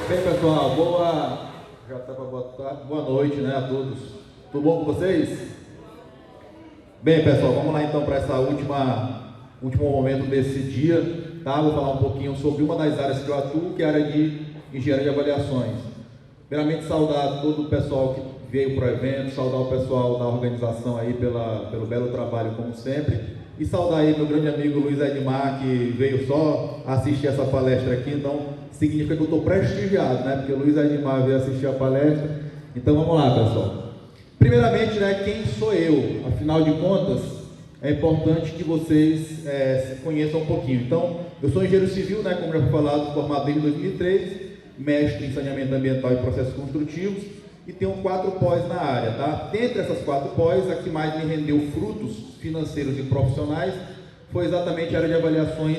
Bem, pessoal, boa noite, né, a todos. Tudo bom com vocês? Bem, pessoal, vamos lá então para essa último momento desse dia, tá? Vou falar um pouquinho sobre uma das áreas que eu atuo, que é a área de engenharia de avaliações. Primeiramente, saudar todo o pessoal que veio para o evento, saudar o pessoal da organização aí pelo belo trabalho, como sempre, e saudar aí meu grande amigo Luiz Edmar, que veio só assistir essa palestra aqui. Então significa que eu estou prestigiado, né? Porque o Luiz Edmar veio assistir a palestra. Então vamos lá, pessoal. Primeiramente, né, quem sou eu? Afinal de contas, é importante que vocês se conheçam um pouquinho. Então, eu sou engenheiro civil, né, como já foi falado, formado desde 2013, mestre em saneamento ambiental e processos construtivos, e tenho 4 pós na área, tá? Dentre essas 4 pós, a que mais me rendeu frutos financeiros e profissionais foi exatamente a área de avaliações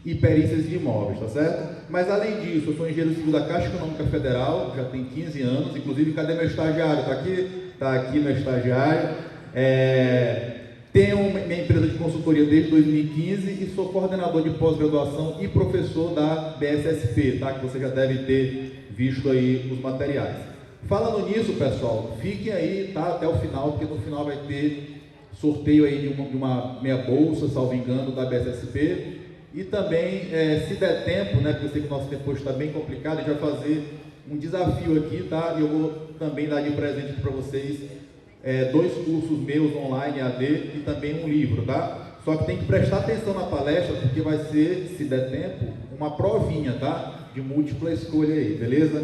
e perícias de imóveis, tá certo? Mas além disso, eu sou engenheiro civil da Caixa Econômica Federal, já tenho 15 anos, inclusive, cadê meu estagiário? Tá aqui? Tá aqui meu estagiário. Tenho minha empresa de consultoria desde 2015 e sou coordenador de pós-graduação e professor da BSSP, tá? Que você já deve ter visto aí os materiais. Falando nisso, pessoal, fiquem aí, tá? Até o final, porque no final vai ter sorteio aí de uma meia bolsa, salvo engano, da BSSP. E também, se der tempo, né? Porque eu sei que o nosso tempo hoje está bem complicado, a gente vai fazer um desafio aqui, tá? E eu vou também dar de presente para vocês 2 cursos meus online AD e também um livro, tá? Só que tem que prestar atenção na palestra, porque vai ser, se der tempo, uma provinha, tá? De múltipla escolha aí, beleza?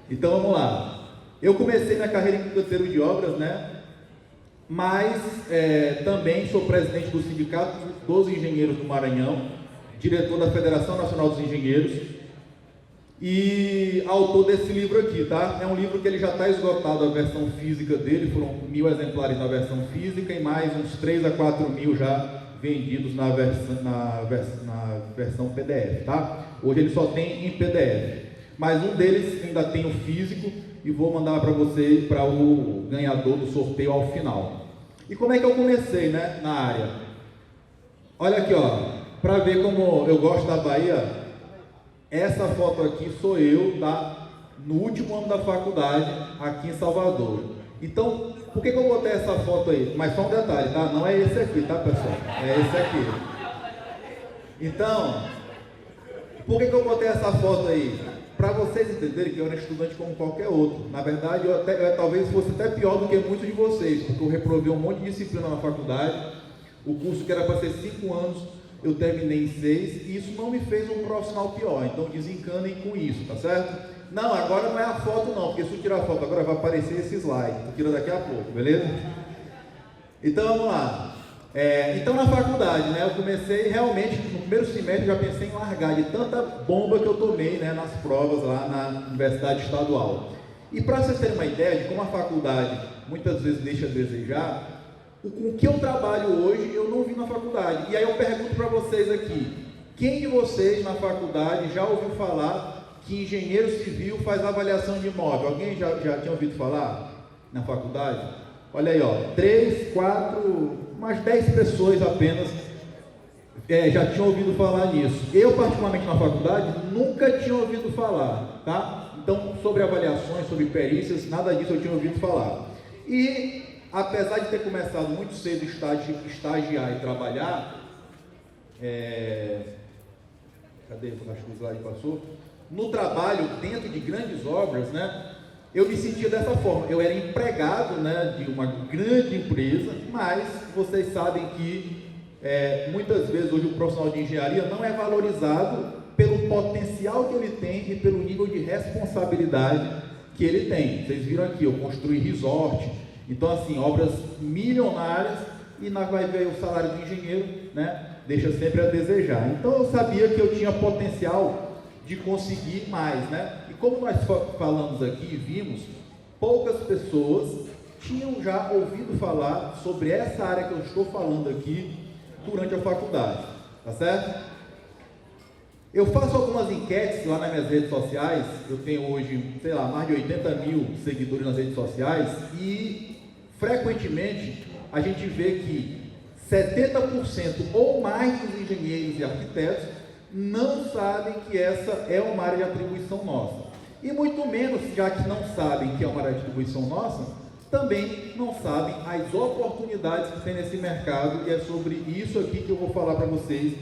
Então vamos lá. Eu comecei minha carreira em canteiro de obras, né? Mas também sou presidente do Sindicato dos Engenheiros do Maranhão, diretor da Federação Nacional dos Engenheiros e autor desse livro aqui, tá? É um livro que ele já está esgotado, a versão física dele, foram 1000 exemplares na versão física e mais uns 3 a 4 mil já vendidos na versão PDF, tá? Hoje ele só tem em PDF, mas um deles ainda tem o físico e vou mandar para você, para o ganhador do sorteio ao final. E como é que eu comecei, né, na área? Olha aqui, ó, para ver como eu gosto da Bahia. Essa foto aqui sou eu, tá? No último ano da faculdade, aqui em Salvador. Então, por que eu botei essa foto aí? Mas só um detalhe, tá? Não é esse aqui, tá, pessoal? É esse aqui. Então, por que eu botei essa foto aí? Para vocês entenderem que eu era estudante como qualquer outro. Na verdade, eu talvez fosse até pior do que muitos de vocês, porque eu reprovei um monte de disciplina na faculdade. O curso que era para ser 5 anos, eu terminei em 6, e isso não me fez um profissional pior. Então desencanem com isso, tá certo? Não, agora não é a foto não, porque se eu tirar a foto agora vai aparecer esse slide. Tu tira daqui a pouco, beleza? Então vamos lá. Então na faculdade, né, eu comecei realmente, no primeiro semestre já pensei em largar de tanta bomba que eu tomei, né, nas provas lá na Universidade Estadual. E para vocês terem uma ideia de como a faculdade muitas vezes deixa a desejar, o que eu trabalho hoje eu não vi na faculdade. E aí eu pergunto para vocês aqui, quem de vocês na faculdade já ouviu falar que engenheiro civil faz avaliação de imóvel? Alguém já tinha ouvido falar na faculdade? Olha aí, ó, 3, 4, umas 10 pessoas apenas já tinham ouvido falar nisso. Eu, particularmente na faculdade, nunca tinha ouvido falar, tá? Então, sobre avaliações, sobre perícias, nada disso eu tinha ouvido falar. E apesar de ter começado muito cedo estagiar e trabalhar, cadê? Acho que o slide passou. No trabalho, dentro de grandes obras, né? Eu me sentia dessa forma. Eu era empregado, né, de uma grande empresa, mas vocês sabem que muitas vezes hoje o profissional de engenharia não é valorizado pelo potencial que ele tem e pelo nível de responsabilidade que ele tem. Vocês viram aqui, eu construí resort. Então, assim, obras milionárias e vai ver o salário do engenheiro, né, deixa sempre a desejar. Então, eu sabia que eu tinha potencial de conseguir mais, né? E como nós falamos aqui e vimos, poucas pessoas tinham já ouvido falar sobre essa área que eu estou falando aqui durante a faculdade, tá certo? Eu faço algumas enquetes lá nas minhas redes sociais, eu tenho hoje, sei lá, mais de 80 mil seguidores nas redes sociais e frequentemente a gente vê que 70% ou mais dos engenheiros e arquitetos não sabem que essa é uma área de atribuição nossa. E muito menos, já que não sabem que é uma distribuição nossa, também não sabem as oportunidades que tem nesse mercado, e é sobre isso aqui que eu vou falar para vocês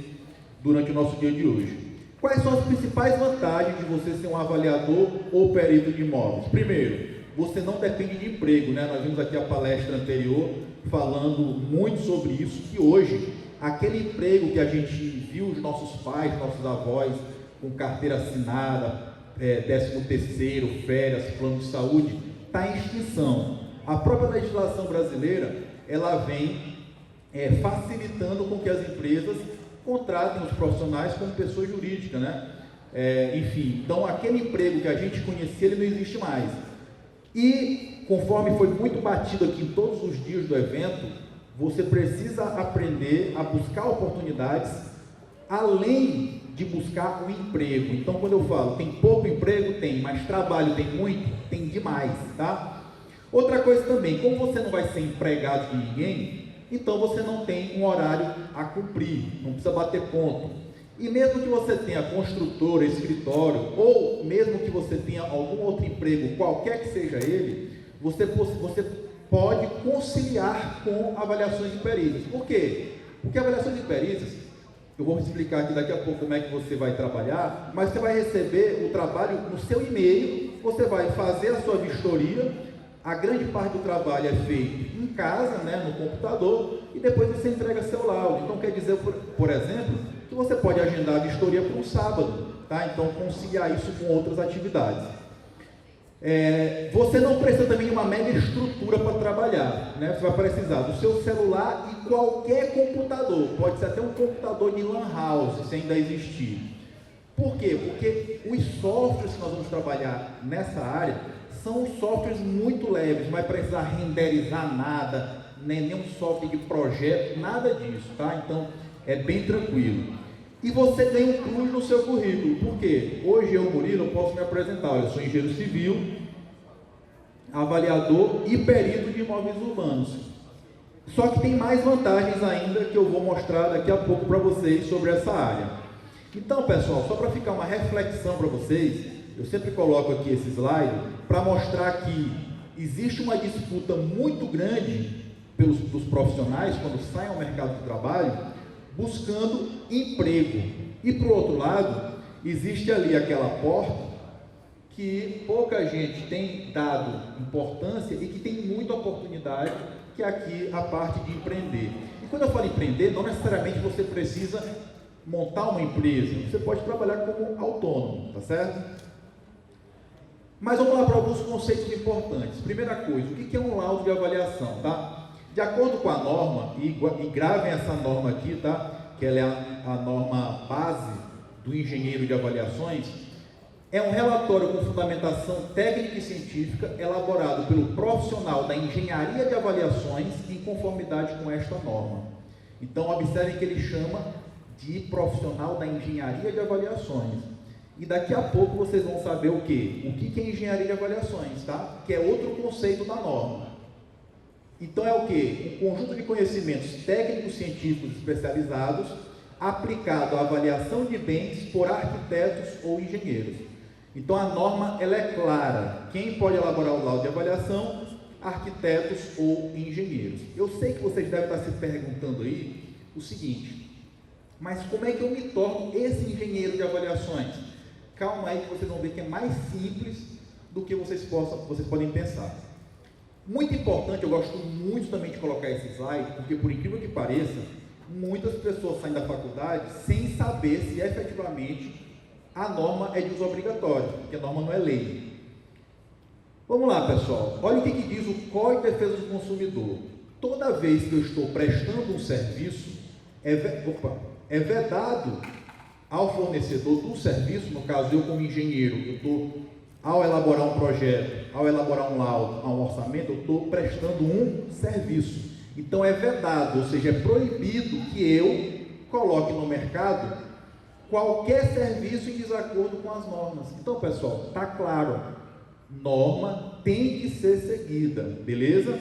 durante o nosso dia de hoje. Quais são as principais vantagens de você ser um avaliador ou perito de imóveis? Primeiro, você não depende de emprego, né? Nós vimos aqui a palestra anterior falando muito sobre isso, que hoje, aquele emprego que a gente viu os nossos pais, nossos avós, com carteira assinada, 13º, férias, plano de saúde, está em extinção. A própria legislação brasileira, ela vem facilitando com que as empresas contratem os profissionais como pessoa jurídica, né? Enfim, então aquele emprego que a gente conhecia, ele não existe mais. E, conforme foi muito batido aqui em todos os dias do evento, você precisa aprender a buscar oportunidades, além de buscar um emprego. Então, quando eu falo, tem pouco emprego? Tem, mas trabalho tem muito? Tem demais, tá? Outra coisa também, como você não vai ser empregado de ninguém, então você não tem um horário a cumprir, não precisa bater ponto. E mesmo que você tenha construtora, escritório, ou mesmo que você tenha algum outro emprego, qualquer que seja ele, você pode conciliar com avaliações de perícias. Por quê? Porque avaliações de perícias, eu vou explicar aqui daqui a pouco como é que você vai trabalhar, mas você vai receber o trabalho no seu e-mail, você vai fazer a sua vistoria. A grande parte do trabalho é feito em casa, né, no computador, e depois você entrega seu laudo. Então, quer dizer, por exemplo, que você pode agendar a vistoria para um sábado, tá? Então, conciliar isso com outras atividades. Você não precisa também de uma mega estrutura para trabalhar, né? Você vai precisar do seu celular e qualquer computador, pode ser até um computador de lan house, se ainda existir. Por quê? Porque os softwares que nós vamos trabalhar nessa área são softwares muito leves, não vai precisar renderizar nada, nenhum software de projeto, nada disso, tá? Então, é bem tranquilo. E você ganha um plus no seu currículo, porque hoje eu, Murilo, eu posso me apresentar, eu sou engenheiro civil, avaliador e perito de imóveis urbanos. Só que tem mais vantagens ainda que eu vou mostrar daqui a pouco para vocês sobre essa área. Então, pessoal, só para ficar uma reflexão para vocês, eu sempre coloco aqui esse slide para mostrar que existe uma disputa muito grande dos profissionais quando saem ao mercado de trabalho buscando emprego. E, por outro lado, existe ali aquela porta que pouca gente tem dado importância e que tem muita oportunidade, que é aqui a parte de empreender. E quando eu falo empreender, não necessariamente você precisa montar uma empresa, você pode trabalhar como autônomo, tá certo? Mas vamos lá para alguns conceitos importantes. Primeira coisa, o que é um laudo de avaliação, tá? De acordo com a norma, e gravem essa norma aqui, tá? Que ela é a norma base do engenheiro de avaliações, é um relatório com fundamentação técnica e científica elaborado pelo profissional da engenharia de avaliações em conformidade com esta norma. Então, observem que ele chama de profissional da engenharia de avaliações. E daqui a pouco vocês vão saber o quê? O que é engenharia de avaliações, tá? Que é outro conceito da norma. Então é o quê? Um conjunto de conhecimentos técnicos, científicos especializados aplicado à avaliação de bens por arquitetos ou engenheiros. Então a norma, ela é clara. Quem pode elaborar o laudo de avaliação? Arquitetos ou engenheiros. Eu sei que vocês devem estar se perguntando aí o seguinte: mas como é que eu me torno esse engenheiro de avaliações? Calma aí que vocês vão ver que é mais simples do que vocês podem pensar. Muito importante, eu gosto muito também de colocar esse slide, porque por incrível que pareça, muitas pessoas saem da faculdade sem saber se efetivamente a norma é de uso obrigatório, porque a norma não é lei. Vamos lá, pessoal. Olha o que diz o Código de Defesa do Consumidor. Toda vez que eu estou prestando um serviço, é vedado ao fornecedor do serviço, no caso eu como engenheiro, eu estou, ao elaborar um projeto, ao elaborar um laudo, um orçamento, eu estou prestando um serviço. Então é vedado, ou seja, é proibido que eu coloque no mercado qualquer serviço em desacordo com as normas. Então, pessoal, está claro, norma tem que ser seguida, beleza?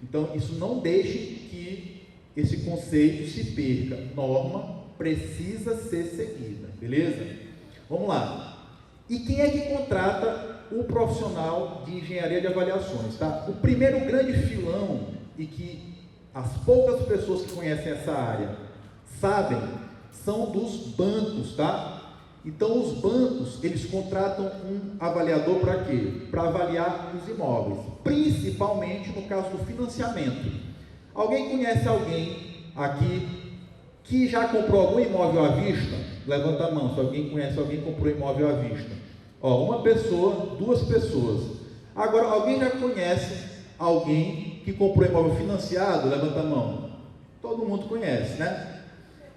Então, isso não deixe que esse conceito se perca. Norma precisa ser seguida, beleza? Vamos lá. E quem é que contrata o profissional de engenharia de avaliações? Tá? O primeiro grande filão, e que as poucas pessoas que conhecem essa área sabem, são dos bancos, tá? Então, os bancos, eles contratam um avaliador para quê? Para avaliar os imóveis, principalmente no caso do financiamento. Alguém conhece alguém aqui que já comprou algum imóvel à vista? Levanta a mão, se alguém conhece alguém que comprou imóvel à vista. Ó, uma pessoa, duas pessoas. Agora, alguém já conhece alguém que comprou imóvel financiado? Levanta a mão. Todo mundo conhece, né?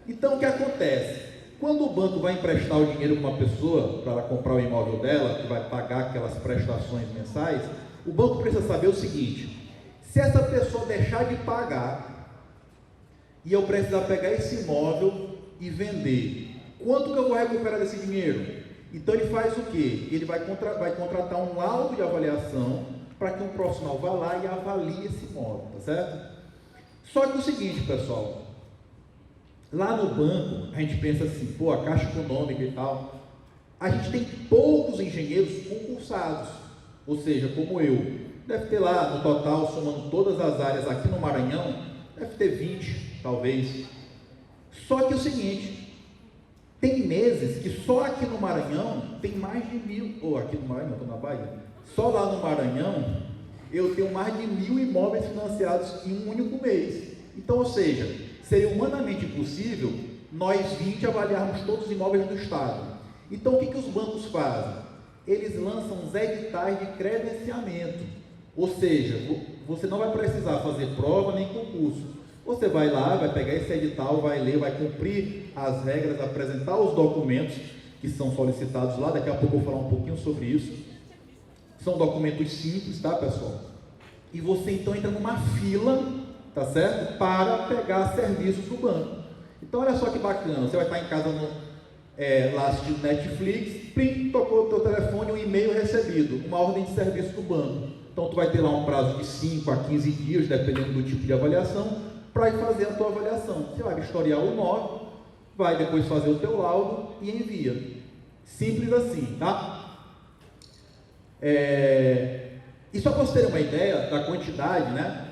Então, o que acontece? Quando o banco vai emprestar o dinheiro para uma pessoa, para ela comprar o imóvel dela, que vai pagar aquelas prestações mensais, o banco precisa saber o seguinte: se essa pessoa deixar de pagar e eu precisar pegar esse imóvel e vender, quanto que eu vou recuperar desse dinheiro? Então ele faz o quê? Ele vai contratar um laudo de avaliação para que um profissional vá lá e avalie esse imóvel, tá certo? Só que o seguinte, pessoal, lá no banco, a gente pensa assim, pô, a Caixa Econômica e tal, a gente tem poucos engenheiros concursados, ou seja, como eu. Deve ter lá, no total, somando todas as áreas aqui no Maranhão, deve ter 20, talvez. Só que é o seguinte, tem meses que só aqui no Maranhão tem mais de 1000, ou aqui no Maranhão, estou na Bahia, só lá no Maranhão, eu tenho mais de 1000 imóveis financiados em um único mês. Então, ou seja, seria humanamente impossível nós 20 avaliarmos todos os imóveis do Estado. Então, o que os bancos fazem? Eles lançam os editais de credenciamento, ou seja, você não vai precisar fazer prova nem concurso. Você vai lá, vai pegar esse edital, vai ler, vai cumprir as regras, apresentar os documentos que são solicitados lá. Daqui a pouco eu vou falar um pouquinho sobre isso. São documentos simples, tá, pessoal? E você então entra numa fila, tá certo? Para pegar serviços do banco. Então, olha só que bacana, você vai estar em casa lá assistindo Netflix, plim, tocou o teu telefone, um e-mail recebido, uma ordem de serviço do banco. Então, tu vai ter lá um prazo de 5 a 15 dias, dependendo do tipo de avaliação, para ir fazer a tua avaliação. Você vai vistoriar o imóvel, vai depois fazer o teu laudo e envia. Simples assim, tá? E só para vocês terem uma ideia da quantidade, né?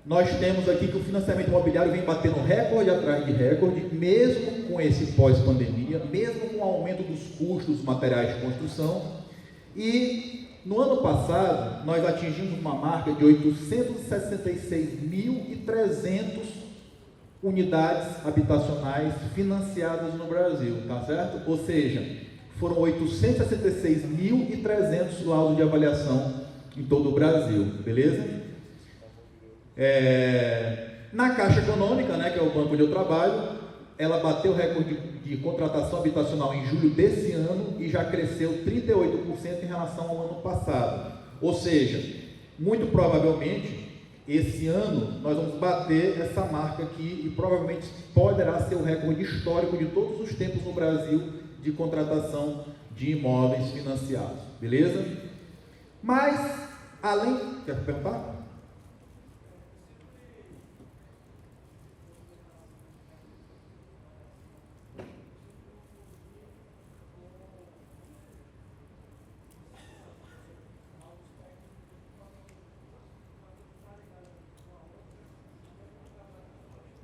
Nós temos aqui que o financiamento imobiliário vem batendo recorde atrás de recorde, mesmo com esse pós-pandemia, mesmo com o aumento dos custos dos materiais de construção. E no ano passado, nós atingimos uma marca de 866.300 unidades habitacionais financiadas no Brasil, tá certo? Ou seja, foram 866.300 laudos de avaliação em todo o Brasil, beleza? Na Caixa Econômica, né, que é o banco onde eu trabalho, ela bateu o recorde de contratação habitacional em julho desse ano e já cresceu 38% em relação ao ano passado. Ou seja, muito provavelmente, esse ano nós vamos bater essa marca aqui e provavelmente poderá ser o recorde histórico de todos os tempos no Brasil de contratação de imóveis financiados. Beleza? Mas, além... Quer perguntar?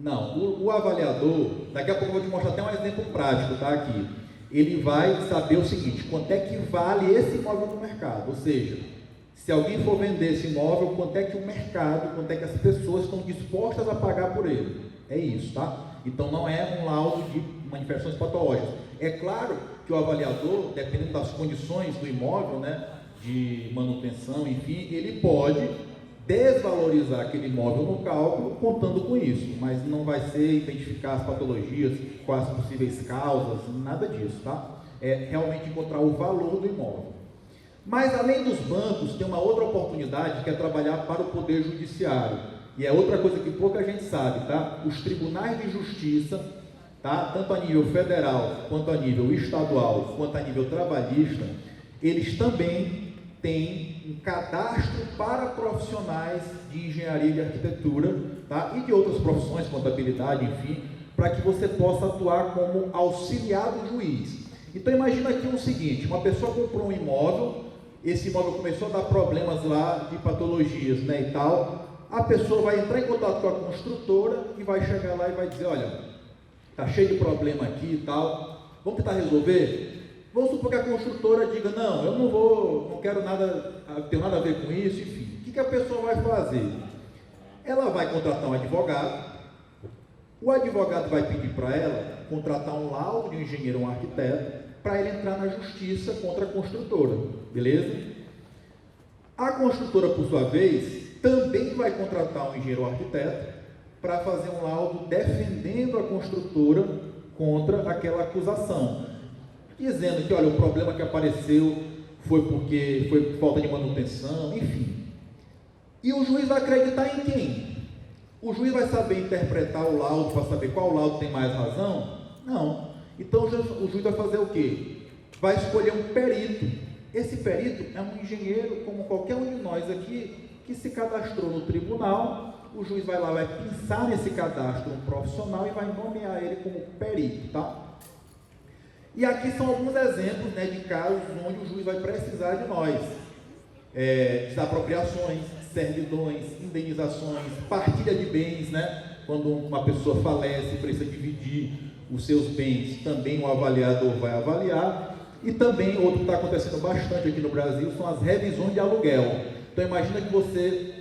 Não, o avaliador, daqui a pouco eu vou te mostrar até um exemplo prático, tá, aqui. Ele vai saber o seguinte, quanto é que vale esse imóvel no mercado, ou seja, se alguém for vender esse imóvel, quanto é que o mercado, quanto é que as pessoas estão dispostas a pagar por ele. É isso, tá? Então não é um laudo de manifestações patológicas. É claro que o avaliador, dependendo das condições do imóvel, né, de manutenção, enfim, ele pode desvalorizar aquele imóvel no cálculo, contando com isso, mas não vai ser identificar as patologias, quais possíveis causas, nada disso, tá? É realmente encontrar o valor do imóvel. Mas além dos bancos, tem uma outra oportunidade que é trabalhar para o Poder Judiciário, e é outra coisa que pouca gente sabe, tá? Os tribunais de justiça, tá? Tanto a nível federal, quanto a nível estadual, quanto a nível trabalhista, eles também têm um cadastro para profissionais de engenharia e de arquitetura, tá? E de outras profissões, contabilidade, enfim, para que você possa atuar como auxiliar do juiz. Então imagina aqui o seguinte, uma pessoa comprou um imóvel, esse imóvel começou a dar problemas lá de patologias, né, e tal. A pessoa vai entrar em contato com a construtora e vai chegar lá e vai dizer, olha, tá cheio de problema aqui e tal, vamos tentar resolver? Vamos supor que a construtora diga, não, eu não quero nada, tenho nada a ver com isso, enfim. O que a pessoa vai fazer? Ela vai contratar um advogado, o advogado vai pedir para ela contratar um laudo de um engenheiro ou um arquiteto para ele entrar na justiça contra a construtora, beleza? A construtora, por sua vez, também vai contratar um engenheiro ou arquiteto para fazer um laudo defendendo a construtora contra aquela acusação, dizendo que, olha, o problema que apareceu foi porque foi falta de manutenção, enfim. E o juiz vai acreditar em quem? O juiz vai saber interpretar o laudo para saber qual laudo tem mais razão? Não. Então o juiz vai fazer o quê? Vai escolher um perito. Esse perito é um engenheiro, como qualquer um de nós aqui, que se cadastrou no tribunal. O juiz vai lá, vai pensar nesse cadastro um profissional e vai nomear ele como perito, tá? E aqui são alguns exemplos, né, de casos onde o juiz vai precisar de nós. Desapropriações, servidões, indenizações, partilha de bens, né? Quando uma pessoa falece e precisa dividir os seus bens, também o avaliador vai avaliar. E também, outro que está acontecendo bastante aqui no Brasil, são as revisões de aluguel. Então imagina que você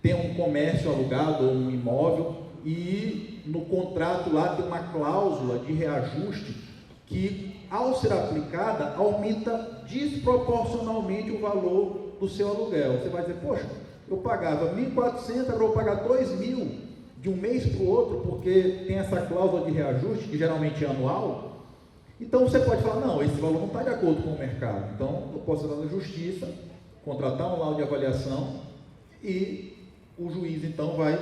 tem um comércio alugado ou um imóvel e no contrato lá tem uma cláusula de reajuste que, ao ser aplicada, aumenta desproporcionalmente o valor do seu aluguel. Você vai dizer, poxa, eu pagava 1.400, agora eu vou pagar 2.000 de um mês para o outro, porque tem essa cláusula de reajuste, que geralmente é anual. Então você pode falar, não, esse valor não está de acordo com o mercado. Então eu posso ir lá na justiça, contratar um laudo de avaliação e o juiz então vai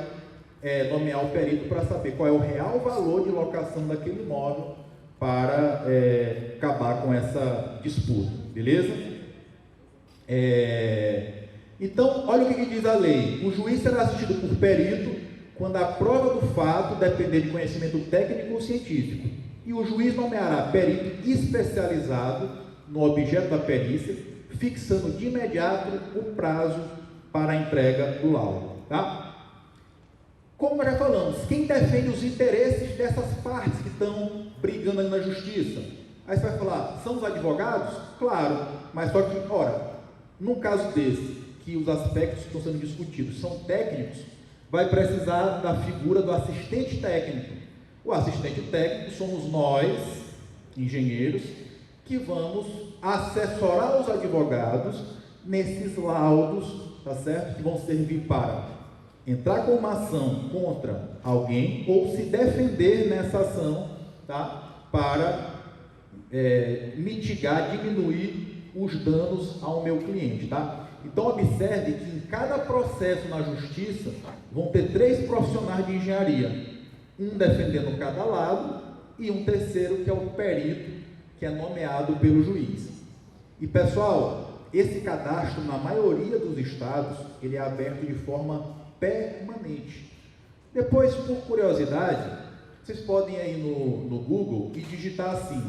nomear o perito para saber qual é o real valor de locação daquele imóvel para acabar com essa disputa, beleza? Então, olha o que diz a lei. O juiz será assistido por perito quando a prova do fato depender de conhecimento técnico ou científico. E o juiz nomeará perito especializado no objeto da perícia, fixando de imediato o prazo para a entrega do laudo, tá? Como nós já falamos, quem defende os interesses dessas partes que estão brigando ali na justiça? Aí você vai falar, são os advogados? Claro, mas só que, ora, num caso desse, que os aspectos que estão sendo discutidos são técnicos, vai precisar da figura do assistente técnico. O assistente técnico somos nós, engenheiros, que vamos assessorar os advogados nesses laudos, tá certo? Que vão servir para entrar com uma ação contra alguém ou se defender nessa ação, tá? Para mitigar, diminuir os danos ao meu cliente, tá? Então observe que em cada processo na justiça vão ter 3 profissionais de engenharia, um defendendo cada lado e um terceiro que é o perito, que é nomeado pelo juiz. E pessoal, esse cadastro na maioria dos estados, ele é aberto de forma permanente. Depois, por curiosidade, vocês podem ir aí no Google e digitar assim,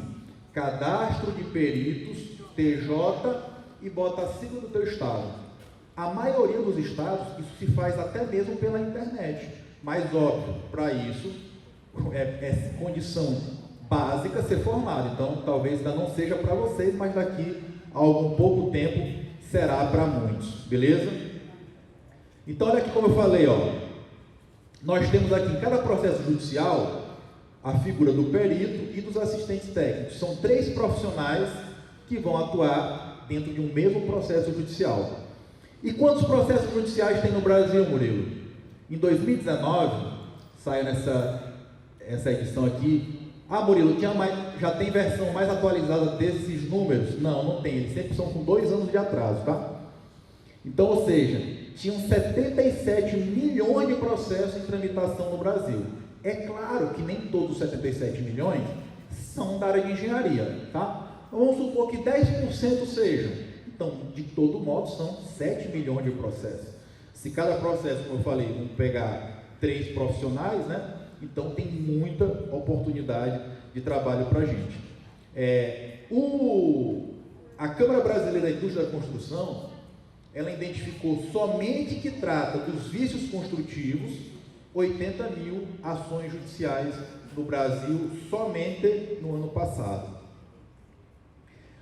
cadastro de peritos, TJ, e bota a sigla do teu estado. A maioria dos estados, isso se faz até mesmo pela internet, mas óbvio, para isso é condição básica ser formado, então talvez ainda não seja para vocês, mas daqui a algum pouco tempo será para muitos, beleza? Então olha aqui como eu falei, ó, nós temos aqui em cada processo judicial a figura do perito e dos assistentes técnicos, são 3 profissionais que vão atuar dentro de um mesmo processo judicial. E quantos processos judiciais tem no Brasil, Murilo? Em 2019, saiu essa edição aqui. Ah, Murilo, já tem versão mais atualizada desses números? Não, não tem, eles sempre são com 2 anos de atraso, tá? Então, ou seja, tinham 77 milhões de processos em tramitação no Brasil. É claro que nem todos os 77 milhões são da área de engenharia, tá? Vamos supor que 10% sejam. Então, de todo modo, são 7 milhões de processos. Se cada processo, como eu falei, vamos pegar 3 profissionais, né? Então, tem muita oportunidade de trabalho para a gente. A Câmara Brasileira da Indústria da Construção, ela identificou somente que trata dos vícios construtivos 80 mil ações judiciais no Brasil somente no ano passado.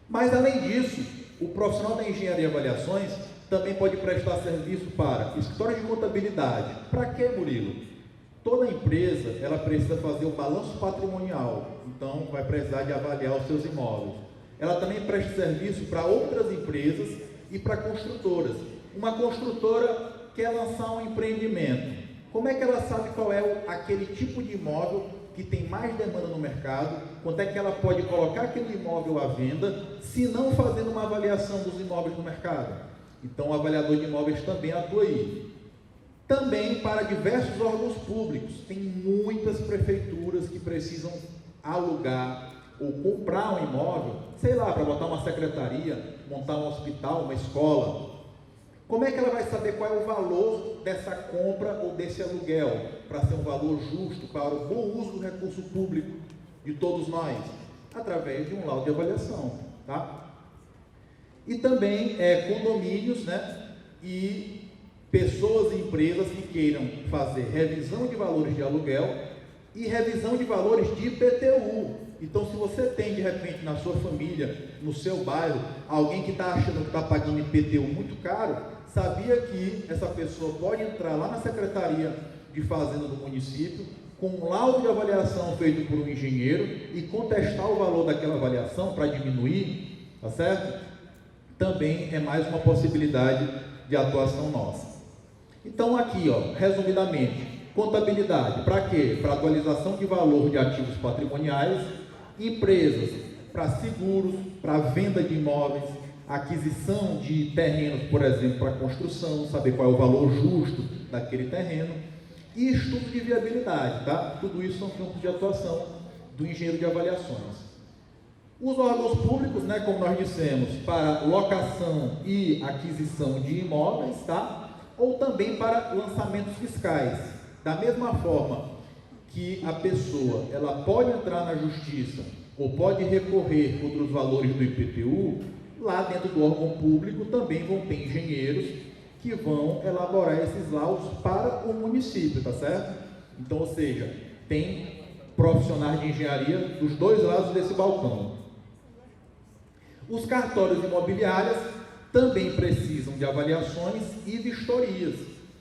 Mas, além disso, o profissional da engenharia e avaliações também pode prestar serviço para escritório de contabilidade. Para quê, Murilo? Toda empresa, ela precisa fazer o balanço patrimonial, então vai precisar de avaliar os seus imóveis. Ela também presta serviço para outras empresas e para construtoras. Uma construtora quer lançar um empreendimento. Como é que ela sabe qual é aquele tipo de imóvel que tem mais demanda no mercado? Quanto é que ela pode colocar aquele imóvel à venda, se não fazendo uma avaliação dos imóveis no mercado? Então, o avaliador de imóveis também atua aí. Também para diversos órgãos públicos. Tem muitas prefeituras que precisam alugar ou comprar um imóvel, sei lá, para botar uma secretaria, montar um hospital, uma escola. Como é que ela vai saber qual é o valor dessa compra ou desse aluguel, para ser um valor justo para o bom uso do recurso público de todos nós? Através de um laudo de avaliação, tá? E também condomínios, né? E pessoas e empresas que queiram fazer revisão de valores de aluguel e revisão de valores de IPTU. Então, se você tem, de repente, na sua família, no seu bairro, alguém que está achando que está pagando IPTU muito caro, sabia que essa pessoa pode entrar lá na Secretaria de Fazenda do município, com um laudo de avaliação feito por um engenheiro e contestar o valor daquela avaliação para diminuir, tá certo? Também é mais uma possibilidade de atuação nossa. Então, aqui, ó, resumidamente, contabilidade, para quê? Para atualização de valor de ativos patrimoniais, empresas, para seguros, para venda de imóveis, aquisição de terrenos, por exemplo, para construção, saber qual é o valor justo daquele terreno, e estudo de viabilidade, tá? Tudo isso são campos de atuação do engenheiro de avaliações. Os órgãos públicos, né, como nós dissemos, para locação e aquisição de imóveis, tá? Ou também para lançamentos fiscais. Da mesma forma que a pessoa, ela pode entrar na justiça ou pode recorrer contra os valores do IPTU, lá dentro do órgão público também vão ter engenheiros que vão elaborar esses laudos para o município, tá certo? Então, ou seja, tem profissionais de engenharia dos dois lados desse balcão. Os cartórios imobiliários também precisam de avaliações e vistorias,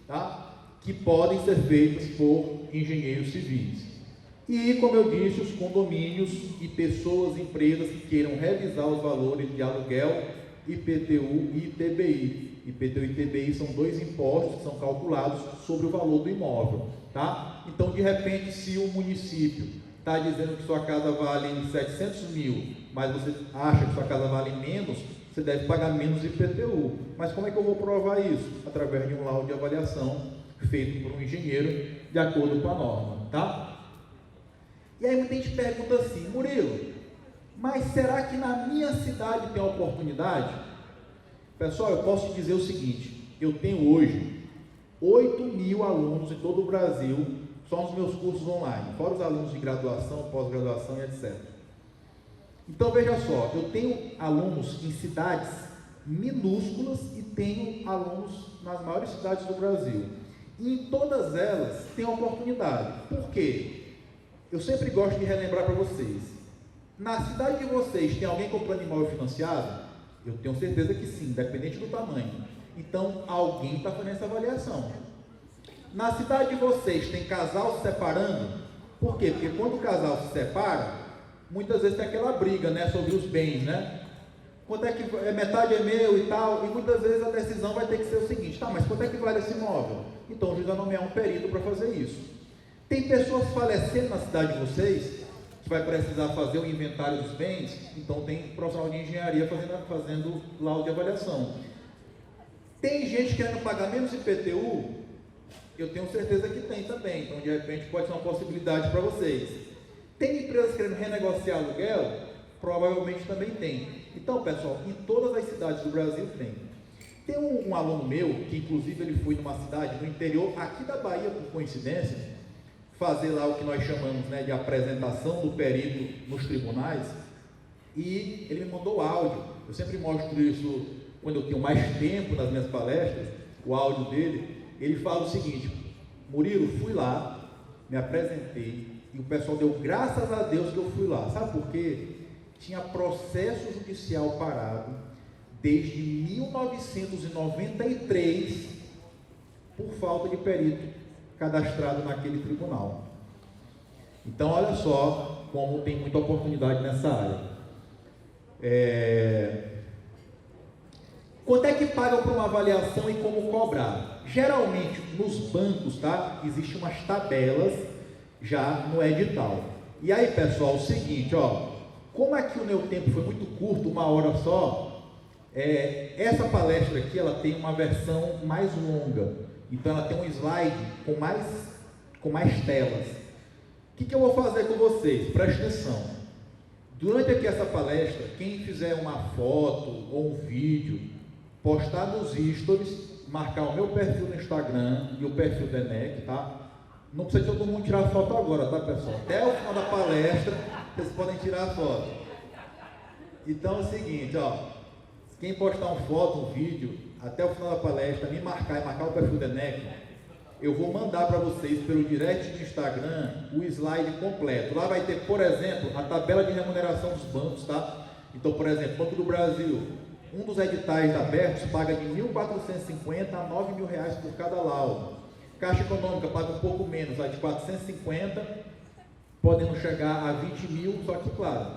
tá? Que podem ser feitas por engenheiros civis. E, como eu disse, os condomínios e pessoas, empresas que queiram revisar os valores de aluguel, IPTU e ITBI. IPTU e ITBI são dois impostos que são calculados sobre o valor do imóvel, tá? Então, de repente, se o município está dizendo que sua casa vale 700 mil, mas você acha que sua casa vale menos, você deve pagar menos IPTU. Mas como é que eu vou provar isso? Através de um laudo de avaliação feito por um engenheiro de acordo com a norma, tá? E aí muita gente pergunta assim: Murilo, mas será que na minha cidade tem oportunidade? Pessoal, eu posso te dizer o seguinte: eu tenho hoje 8 mil alunos em todo o Brasil, só nos meus cursos online, fora os alunos de graduação, pós-graduação e etc. Então veja só, eu tenho alunos em cidades minúsculas e tenho alunos nas maiores cidades do Brasil. E em todas elas tem oportunidade. Por quê? Eu sempre gosto de relembrar para vocês. Na cidade de vocês tem alguém comprando imóvel financiado? Eu tenho certeza que sim, independente do tamanho. Então, alguém está fazendo essa avaliação. Na cidade de vocês tem casal se separando? Por quê? Porque quando o casal se separa, muitas vezes tem aquela briga, né, sobre os bens, né? Quanto é que metade é meu e tal, e muitas vezes a decisão vai ter que ser o seguinte: tá, mas quanto é que vale esse imóvel? Então o juiz vai nomear um perito para fazer isso. Tem pessoas falecendo na cidade de vocês, que vai precisar fazer o inventário dos bens, então tem profissional de engenharia fazendo laudo de avaliação. Tem gente querendo pagar menos IPTU? Eu tenho certeza que tem também, então de repente pode ser uma possibilidade para vocês. Tem empresas querendo renegociar aluguel? Provavelmente também tem. Então, pessoal, em todas as cidades do Brasil tem. Tem um aluno meu, que inclusive ele foi numa cidade no interior, aqui da Bahia, por coincidência, fazer lá o que nós chamamos, né, de apresentação do perito nos tribunais. e ele me mandou o áudio. Eu sempre mostro isso quando eu tenho mais tempo nas minhas palestras, o áudio dele. Ele fala o seguinte: Murilo, fui lá, me apresentei, e o pessoal deu graças a Deus que eu fui lá. Sabe por quê? Tinha processo judicial parado desde 1993 por falta de perito cadastrado naquele tribunal. Então, olha só como tem muita oportunidade nessa área. Quanto é que pagam para uma avaliação e como cobrar? Geralmente, nos bancos, tá? Existem umas tabelas já no edital. E aí, pessoal, o seguinte, ó, como é que o meu tempo foi muito curto, 1 hora só, essa palestra aqui, ela tem uma versão mais longa. Então, ela tem um slide com mais telas. O que eu vou fazer com vocês? Presta atenção. Durante aqui essa palestra, quem fizer uma foto ou um vídeo, postar nos stories, marcar o meu perfil no Instagram e o perfil da ENEC, tá? Não precisa todo mundo tirar foto agora, tá, pessoal? Até o final da palestra, vocês podem tirar a foto. Então é o seguinte, ó, quem postar uma foto, um vídeo, até o final da palestra, me marcar e marcar o perfil da ENEC, eu vou mandar para vocês pelo direct do Instagram o slide completo. Lá vai ter, por exemplo, a tabela de remuneração dos bancos, tá? Então, por exemplo, Banco do Brasil, um dos editais abertos paga de R$ 1.450 a R$ 9.000 por cada laudo. Caixa Econômica paga um pouco menos, vai de 450, podendo chegar a 20 mil, só que, claro,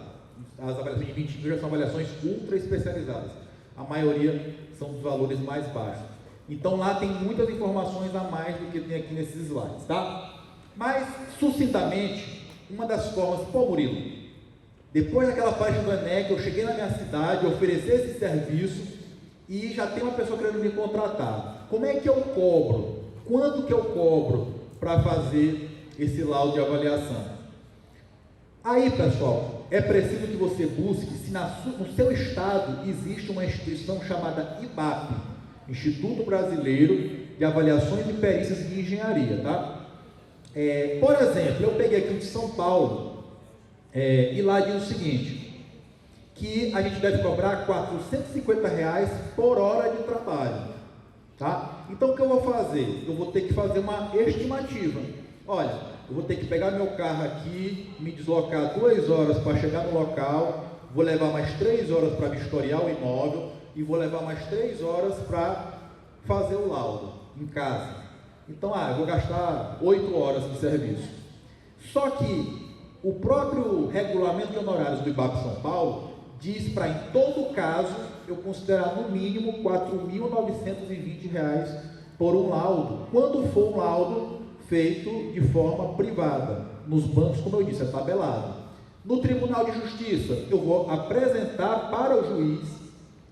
as avaliações de 20 mil já são avaliações ultra especializadas. A maioria são dos valores mais baixos. Então lá tem muitas informações a mais do que tem aqui nesses slides, tá? Mas, sucintamente, uma das formas, pô, Murilo, depois daquela página do ENEC, eu cheguei na minha cidade, ofereci esse serviço e já tem uma pessoa querendo me contratar. Como é que eu cobro? Quanto que eu cobro para fazer esse laudo de avaliação? Aí, pessoal, é preciso que você busque se no seu estado existe uma instituição chamada IBAP, Instituto Brasileiro de Avaliações e Perícias de Engenharia, tá? Por exemplo, eu peguei aqui de São Paulo, e lá diz o seguinte, que a gente deve cobrar R$ 450 por hora de trabalho, tá? Então, o que eu vou fazer? Eu vou ter que fazer uma estimativa. Olha, eu vou ter que pegar meu carro aqui, me deslocar 2 horas para chegar no local, vou levar mais 3 horas para vistoriar o imóvel, e vou levar mais 3 horas para fazer o laudo em casa. Então, eu vou gastar 8 horas de serviço. Só que o próprio regulamento de honorários do IBAP São Paulo diz para, em todo caso, eu considerar no mínimo R$ 4.920 por um laudo, quando for um laudo feito de forma privada. Nos bancos, como eu disse, é tabelado. No Tribunal de Justiça, eu vou apresentar para o juiz,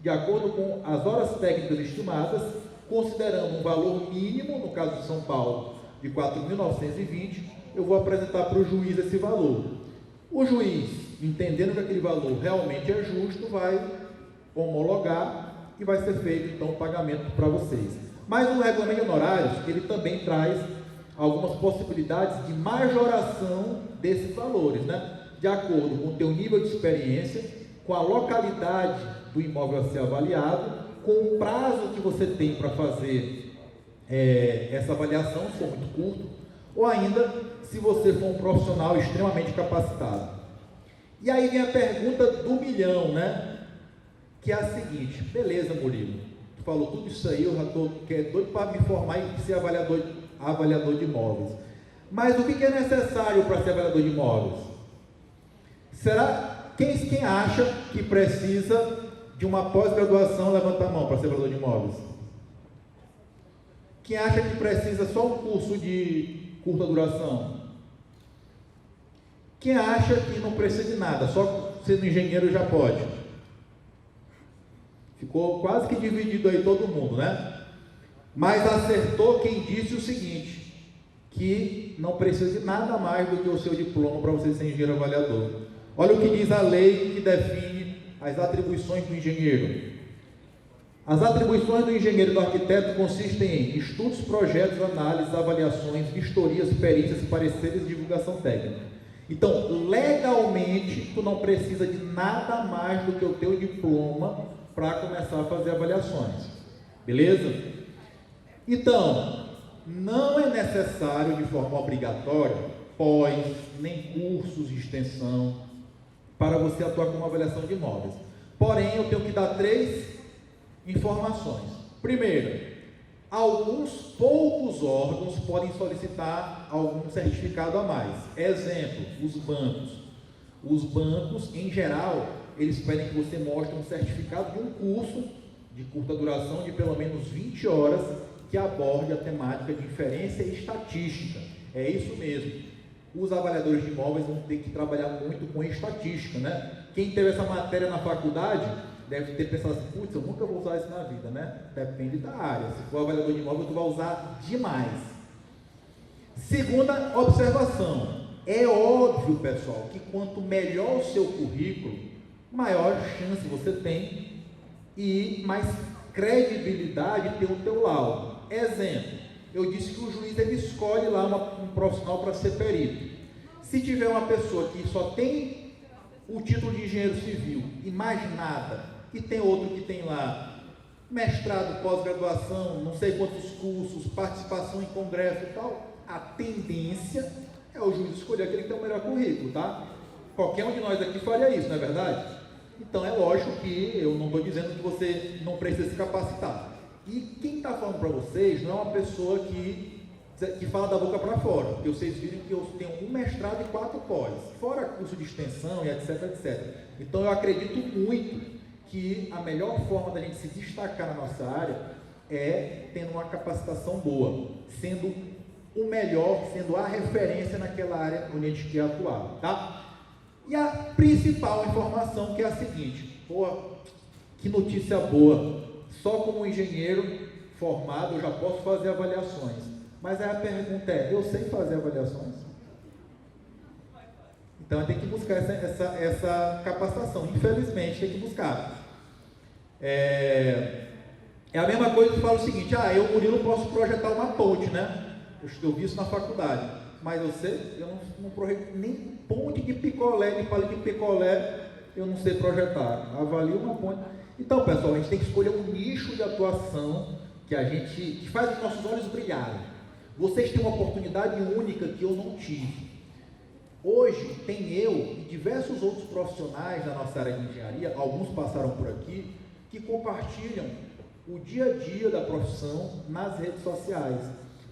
de acordo com as horas técnicas estimadas, considerando um valor mínimo, no caso de São Paulo, de 4.920, eu vou apresentar para o juiz esse valor. O juiz, entendendo que aquele valor realmente é justo, vai homologar e vai ser feito, então, o pagamento para vocês. Mas o regulamento de honorários, ele também traz algumas possibilidades de majoração desses valores, né? De acordo com o teu nível de experiência, com a localidade do imóvel a ser avaliado, com o prazo que você tem para fazer essa avaliação, se for muito curto, ou ainda se você for um profissional extremamente capacitado. E aí vem a pergunta do milhão, né? Que é a seguinte: beleza, Murilo, tu falou tudo isso aí, eu já estou doido para me formar e ser avaliador de imóveis. Mas o que é necessário para ser avaliador de imóveis? Quem acha que precisa de uma pós-graduação, levanta a mão para ser avaliador de imóveis. Quem acha que precisa só um curso de curta duração? Quem acha que não precisa de nada, só sendo engenheiro já pode? Ficou quase que dividido aí todo mundo, né? Mas acertou quem disse o seguinte, que não precisa de nada mais do que o seu diploma para você ser engenheiro avaliador. Olha o que diz a lei que define as atribuições do engenheiro. As atribuições do engenheiro e do arquiteto consistem em estudos, projetos, análises, avaliações, vistorias, perícias, pareceres e divulgação técnica. Então, legalmente, tu não precisa de nada mais do que o teu diploma para começar a fazer avaliações, beleza? Então, não é necessário de forma obrigatória pós, nem cursos de extensão para você atuar com uma avaliação de imóveis. Porém, eu tenho que dar 3 informações. Primeiro, alguns poucos órgãos podem solicitar algum certificado a mais. Exemplo, os bancos. Os bancos, em geral, eles pedem que você mostre um certificado de um curso de curta duração de pelo menos 20 horas que aborde a temática de inferência e estatística. É isso mesmo. Os avaliadores de imóveis vão ter que trabalhar muito com estatística, né? Quem teve essa matéria na faculdade deve ter pensado assim, putz, eu nunca vou usar isso na vida, né? Depende da área. Se for avaliador de imóvel, tu vai usar demais. Segunda observação. É óbvio, pessoal, que quanto melhor o seu currículo, maior chance você tem e mais credibilidade tem o teu laudo. Exemplo, eu disse que o juiz ele escolhe lá um profissional para ser perito. Se tiver uma pessoa que só tem o título de engenheiro civil e mais nada, e tem outro que tem lá mestrado, pós-graduação, não sei quantos cursos, participação em congresso e tal, a tendência é o juiz escolher aquele que tem o melhor currículo, tá? Qualquer um de nós aqui faria isso, não é verdade? Então é lógico que eu não estou dizendo que você não precisa se capacitar. E quem está falando para vocês não é uma pessoa que fala da boca para fora, porque vocês viram que eu tenho um mestrado e 4 pós, fora curso de extensão e etc, etc. Então eu acredito muito que a melhor forma da gente se destacar na nossa área é tendo uma capacitação boa, sendo o melhor, sendo a referência naquela área onde a gente quer atuar, tá? E a principal informação que é a seguinte, que notícia boa, só como engenheiro formado eu já posso fazer avaliações, mas aí a pergunta é, eu sei fazer avaliações? Então tem que buscar essa capacitação, infelizmente tem que buscar. É a mesma coisa que fala o seguinte, eu, Murilo, posso projetar uma ponte, né? Eu vi isso na faculdade, mas eu não projeto nem ponte de picolé, nem palito de picolé, eu não sei projetar. Avalio uma ponte. Então, pessoal, a gente tem que escolher um nicho de atuação que faz os nossos olhos brilharem. Vocês têm uma oportunidade única que eu não tive. Hoje, tem eu e diversos outros profissionais da nossa área de engenharia, alguns passaram por aqui, que compartilham o dia a dia da profissão nas redes sociais.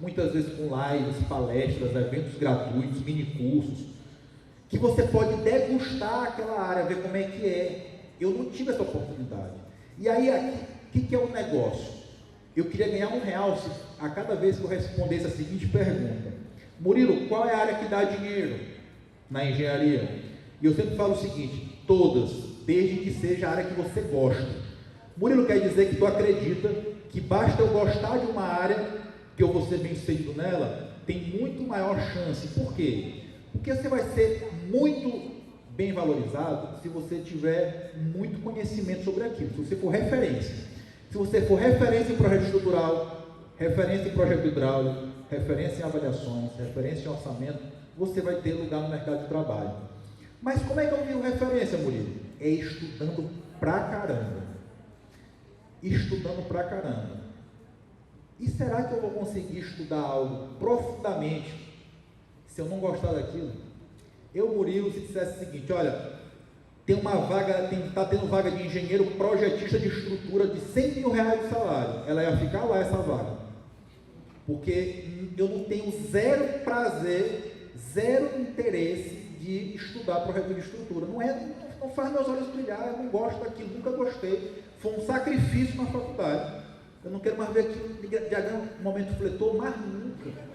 Muitas vezes com lives, palestras, eventos gratuitos, mini cursos, que você pode degustar aquela área, ver como é que é. Eu não tive essa oportunidade. E aí, o que é o negócio? Eu queria ganhar R$1 a cada vez que eu respondesse a seguinte pergunta. Murilo, qual é a área que dá dinheiro na engenharia? E eu sempre falo o seguinte, todas, desde que seja a área que você gosta. Murilo, quer dizer que tu acredita que basta eu gostar de uma área que eu vou ser bem sucedido nela? Tem muito maior chance. Por quê? Porque você vai ser muito bem valorizado se você tiver muito conhecimento sobre aquilo, se você for referência. Se você for referência em projeto estrutural, referência em projeto hidráulico, referência em avaliações, referência em orçamento, você vai ter lugar no mercado de trabalho. Mas como é que eu viro referência, Murilo? É estudando pra caramba. Estudando pra caramba. E será que eu vou conseguir estudar algo profundamente se eu não gostar daquilo? Eu, Murilo, se dissesse o seguinte, olha, está tendo vaga de engenheiro projetista de estrutura de R$100 mil de salário, ela ia ficar lá essa vaga, porque eu não tenho zero prazer, zero interesse de estudar projeto de estrutura, não faz meus olhos brilhar, eu não gosto daquilo, nunca gostei, foi um sacrifício na faculdade, eu não quero mais ver aquilo, diagrama, momento fletor, mais nunca.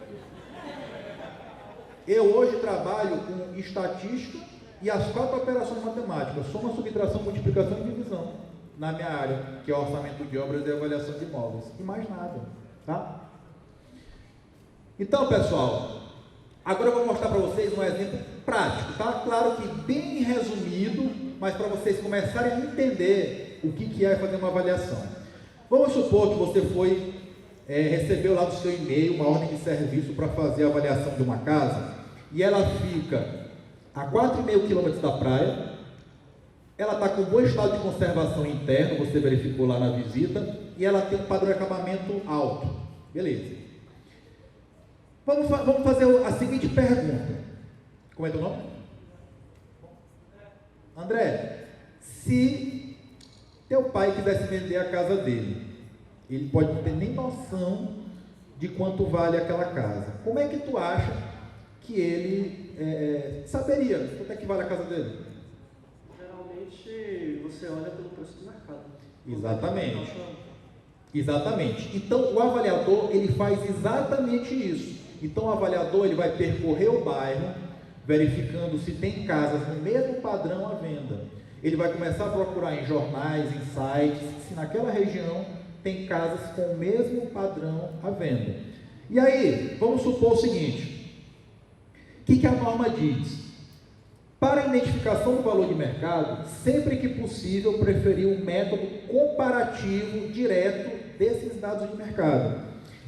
Eu hoje trabalho com estatística e as 4 operações matemáticas, soma, subtração, multiplicação e divisão, na minha área, que é orçamento de obras e avaliação de imóveis, e mais nada, tá? Então, pessoal, agora eu vou mostrar para vocês um exemplo prático, tá? Claro que bem resumido, mas para vocês começarem a entender o que é fazer uma avaliação. Vamos supor que você recebeu lá do seu e-mail uma ordem de serviço para fazer a avaliação de uma casa, e ela fica a 4,5 quilômetros da praia, ela está com bom estado de conservação interno, você verificou lá na visita, e ela tem um padrão de acabamento alto. Beleza. Vamos fazer a seguinte pergunta. Como é teu nome? André, se teu pai quisesse vender a casa dele, ele pode não ter nem noção de quanto vale aquela casa. Como é que tu acha que ele saberia quanto é que vale a casa dele? Geralmente você olha pelo preço do mercado. Exatamente. Exatamente. Então o avaliador ele faz exatamente isso. Então o avaliador ele vai percorrer o bairro, verificando se tem casas no mesmo padrão à venda. Ele vai começar a procurar em jornais, em sites, se naquela região tem casas com o mesmo padrão à venda. E aí, vamos supor o seguinte: o que a norma diz? Para a identificação do valor de mercado, sempre que possível, preferir um método comparativo direto desses dados de mercado.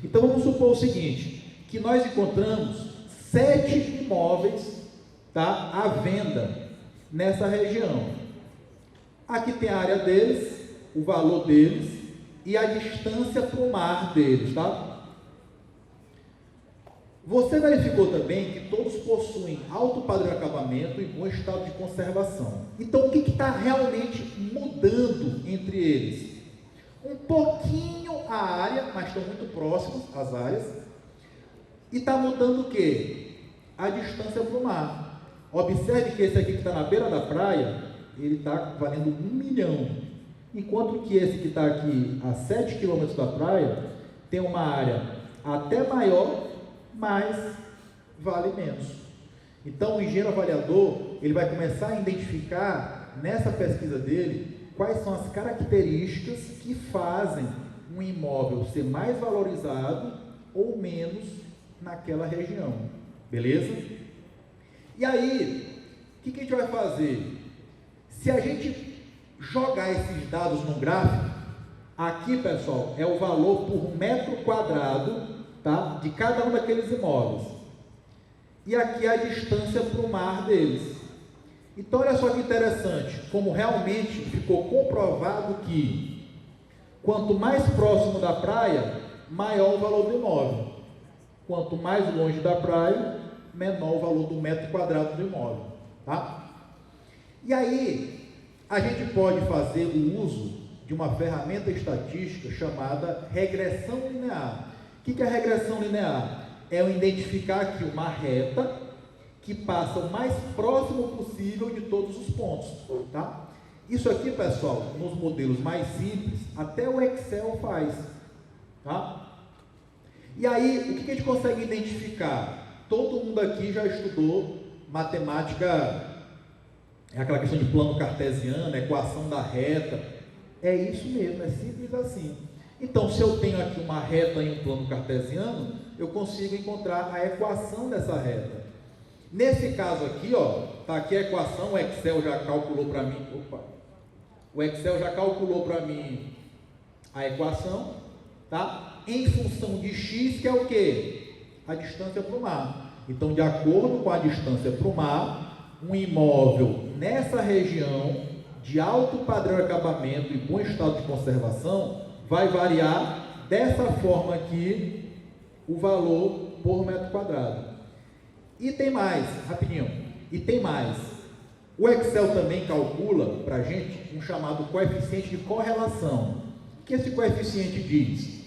Então, vamos supor o seguinte, que nós encontramos 7 imóveis, tá, à venda nessa região. Aqui tem a área deles, o valor deles e a distância para o mar deles, tá? Você verificou também que todos possuem alto padrão de acabamento e bom estado de conservação. Então, o que está realmente mudando entre eles? Um pouquinho a área, mas estão muito próximos as áreas. E está mudando o quê? A distância para o mar. Observe que esse aqui que está na beira da praia, ele está valendo 1 milhão. Enquanto que esse que está aqui a 7 quilômetros da praia, tem uma área até maior, mas vale menos. Então o engenheiro avaliador, ele vai começar a identificar nessa pesquisa dele quais são as características que fazem um imóvel ser mais valorizado ou menos naquela região, beleza? E aí, o que a gente vai fazer? Se a gente jogar esses dados no gráfico, aqui pessoal, é o valor por metro quadrado, tá, de cada um daqueles imóveis, e aqui a distância para o mar deles. Então olha só que interessante, como realmente ficou comprovado que quanto mais próximo da praia, maior o valor do imóvel, quanto mais longe da praia, menor o valor do metro quadrado do imóvel, tá? E aí a gente pode fazer o uso de uma ferramenta estatística chamada regressão linear. O que é a regressão linear? É eu identificar aqui uma reta que passa o mais próximo possível de todos os pontos, tá? Isso aqui, pessoal, nos modelos mais simples, até o Excel faz, tá? E aí, o que a gente consegue identificar? Todo mundo aqui já estudou matemática, é aquela questão de plano cartesiano, equação da reta. É isso mesmo, é simples assim. Então, se eu tenho aqui uma reta em um plano cartesiano, eu consigo encontrar a equação dessa reta. Nesse caso aqui, ó, tá aqui a equação, o Excel já calculou para mim. O Excel já calculou para mim a equação, tá? Em função de x, que é o quê? A distância para o mar. Então, de acordo com a distância para o mar, um imóvel nessa região de alto padrão de acabamento e bom estado de conservação vai variar dessa forma aqui o valor por metro quadrado. E tem mais, rapidinho, e tem mais. O Excel também calcula para a gente um chamado coeficiente de correlação. O que esse coeficiente diz?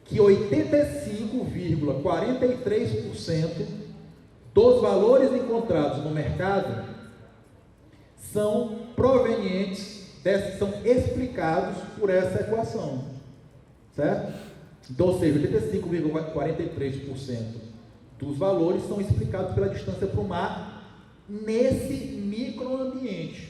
Que 85,43% dos valores encontrados no mercado são provenientes, são explicados por essa equação, certo? Então, ou seja, 85,43% dos valores são explicados pela distância para o mar nesse microambiente.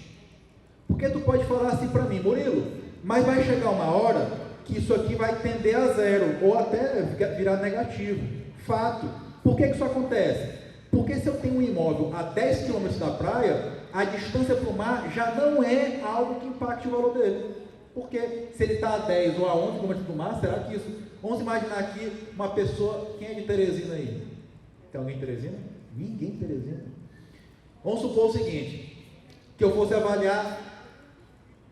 Porque tu pode falar assim para mim, Murilo, mas vai chegar uma hora que isso aqui vai tender a zero, ou até virar negativo. Fato. Por que isso acontece? Porque se eu tenho um imóvel a 10 km da praia, a distância para o mar já não é algo que impacte o valor dele. Porque se ele está a 10 ou a 11 km do mar, será que isso... Vamos imaginar aqui uma pessoa... Quem é de Teresina aí? Tem alguém em Teresina? Ninguém em Teresina. Vamos supor o seguinte, que eu fosse avaliar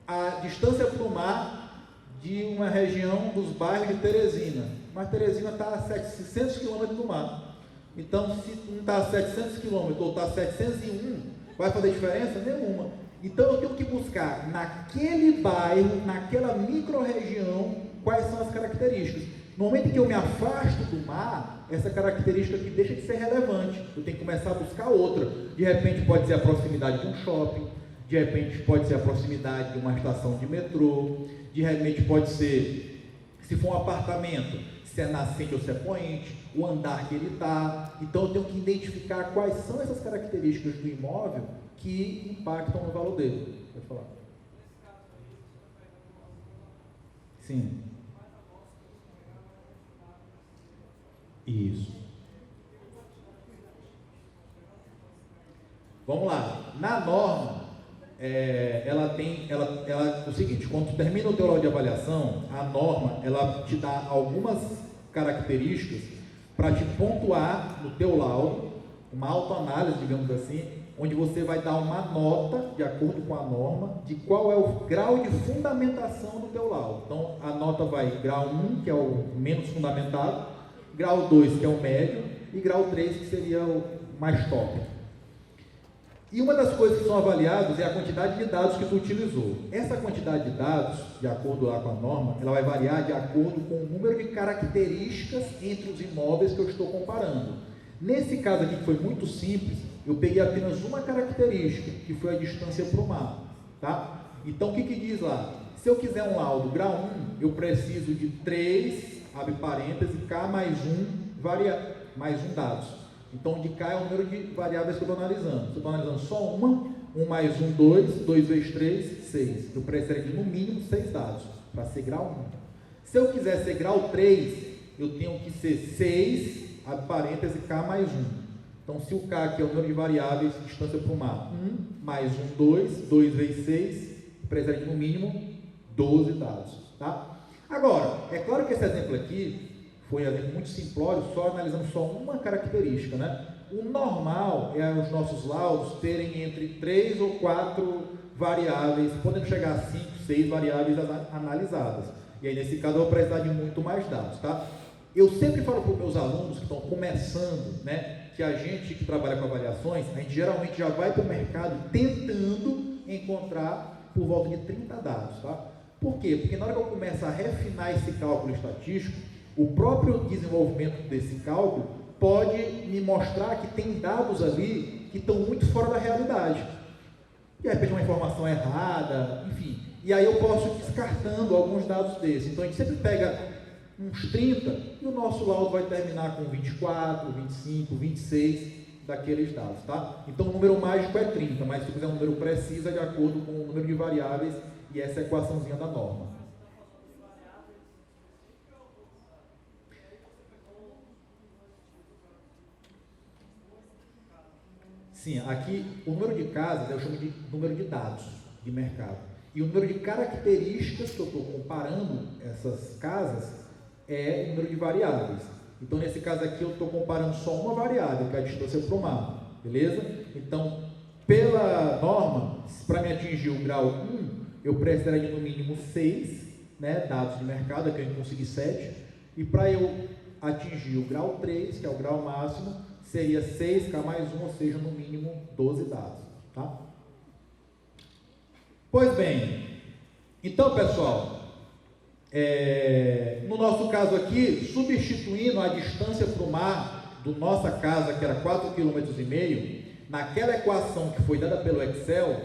a distância para o mar de uma região dos bairros de Teresina, mas Teresina está a 700 km do mar. Então, se um está a 700 km ou está a 701, vai fazer diferença? Nenhuma. Então, eu tenho que buscar naquele bairro, naquela micro-região, quais são as características. No momento em que eu me afasto do mar, essa característica aqui deixa de ser relevante. Eu tenho que começar a buscar outra. De repente, pode ser a proximidade de um shopping, de repente, pode ser a proximidade de uma estação de metrô, de repente, pode ser, se for um apartamento, se é nascente ou se é poente, o andar que ele está. Então, eu tenho que identificar quais são essas características do imóvel que impactam no valor dele. Pode falar. Sim. Isso. Vamos lá. Na norma, o seguinte, quando tu termina o teu laudo de avaliação, a norma, ela te dá algumas características para te pontuar no teu laudo, uma autoanálise, digamos assim, onde você vai dar uma nota, de acordo com a norma, de qual é o grau de fundamentação do teu laudo. Então, a nota vai grau 1, que é o menos fundamentado, grau 2, que é o médio, e grau 3, que seria o mais top. E uma das coisas que são avaliadas é a quantidade de dados que tu utilizou. Essa quantidade de dados, de acordo lá com a norma, ela vai variar de acordo com o número de características entre os imóveis que eu estou comparando. Nesse caso aqui, que foi muito simples, eu peguei apenas uma característica, que foi a distância para o mar. Tá? Então, o que diz lá? Se eu quiser um laudo grau 1, eu preciso de 3, abre parênteses, K mais 1, mais 1 dados. Então, de K é o número de variáveis que eu estou analisando. Se eu estou analisando só uma, 1 mais 1, 2, 2 vezes 3, 6. Eu preciso de, no mínimo, 6 dados, para ser grau 1. Se eu quiser ser grau 3, eu tenho que ser 6, abre parênteses, K mais 1. Então, se o K aqui é o número de variáveis, distância para o mar, 1 mais 1, 2, 2 vezes 6, precisa de, no mínimo, 12 dados. Tá? Agora, é claro que esse exemplo aqui foi um exemplo muito simplório, só analisando só uma característica, né? O normal é os nossos laudos terem entre 3 ou 4 variáveis, podendo chegar a 5, 6 variáveis analisadas. E aí, nesse caso, eu vou precisar de muito mais dados, tá? Eu sempre falo para os meus alunos que estão começando, né, que a gente que trabalha com avaliações, a gente geralmente já vai para o mercado tentando encontrar por volta de 30 dados, tá? Por quê? Porque na hora que eu começo a refinar esse cálculo estatístico, o próprio desenvolvimento desse cálculo pode me mostrar que tem dados ali que estão muito fora da realidade. De repente uma informação errada, enfim. E aí eu posso ir descartando alguns dados desses. Então a gente sempre pega uns 30 e o nosso laudo vai terminar com 24, 25, 26 daqueles dados, tá? Então o número mágico é 30, mas se quiser um número preciso é de acordo com o número de variáveis e essa equaçãozinha da norma. Sim, aqui o número de casas eu chamo de número de dados de mercado. E o número de características que eu estou comparando essas casas é o número de variáveis. Então, nesse caso aqui, eu estou comparando só uma variável, que é a distância para o mar. Beleza? Então, pela norma, para me atingir o grau 1, eu precisaria de no mínimo 6, né, dados de mercado, aqui eu consegui 7. E para eu atingir o grau 3, que é o grau máximo, seria 6K mais 1, ou seja, no mínimo 12 dados. Tá? Pois bem, então, pessoal, no nosso caso aqui, substituindo a distância para o mar do nossa casa, que era 4,5 km, naquela equação que foi dada pelo Excel,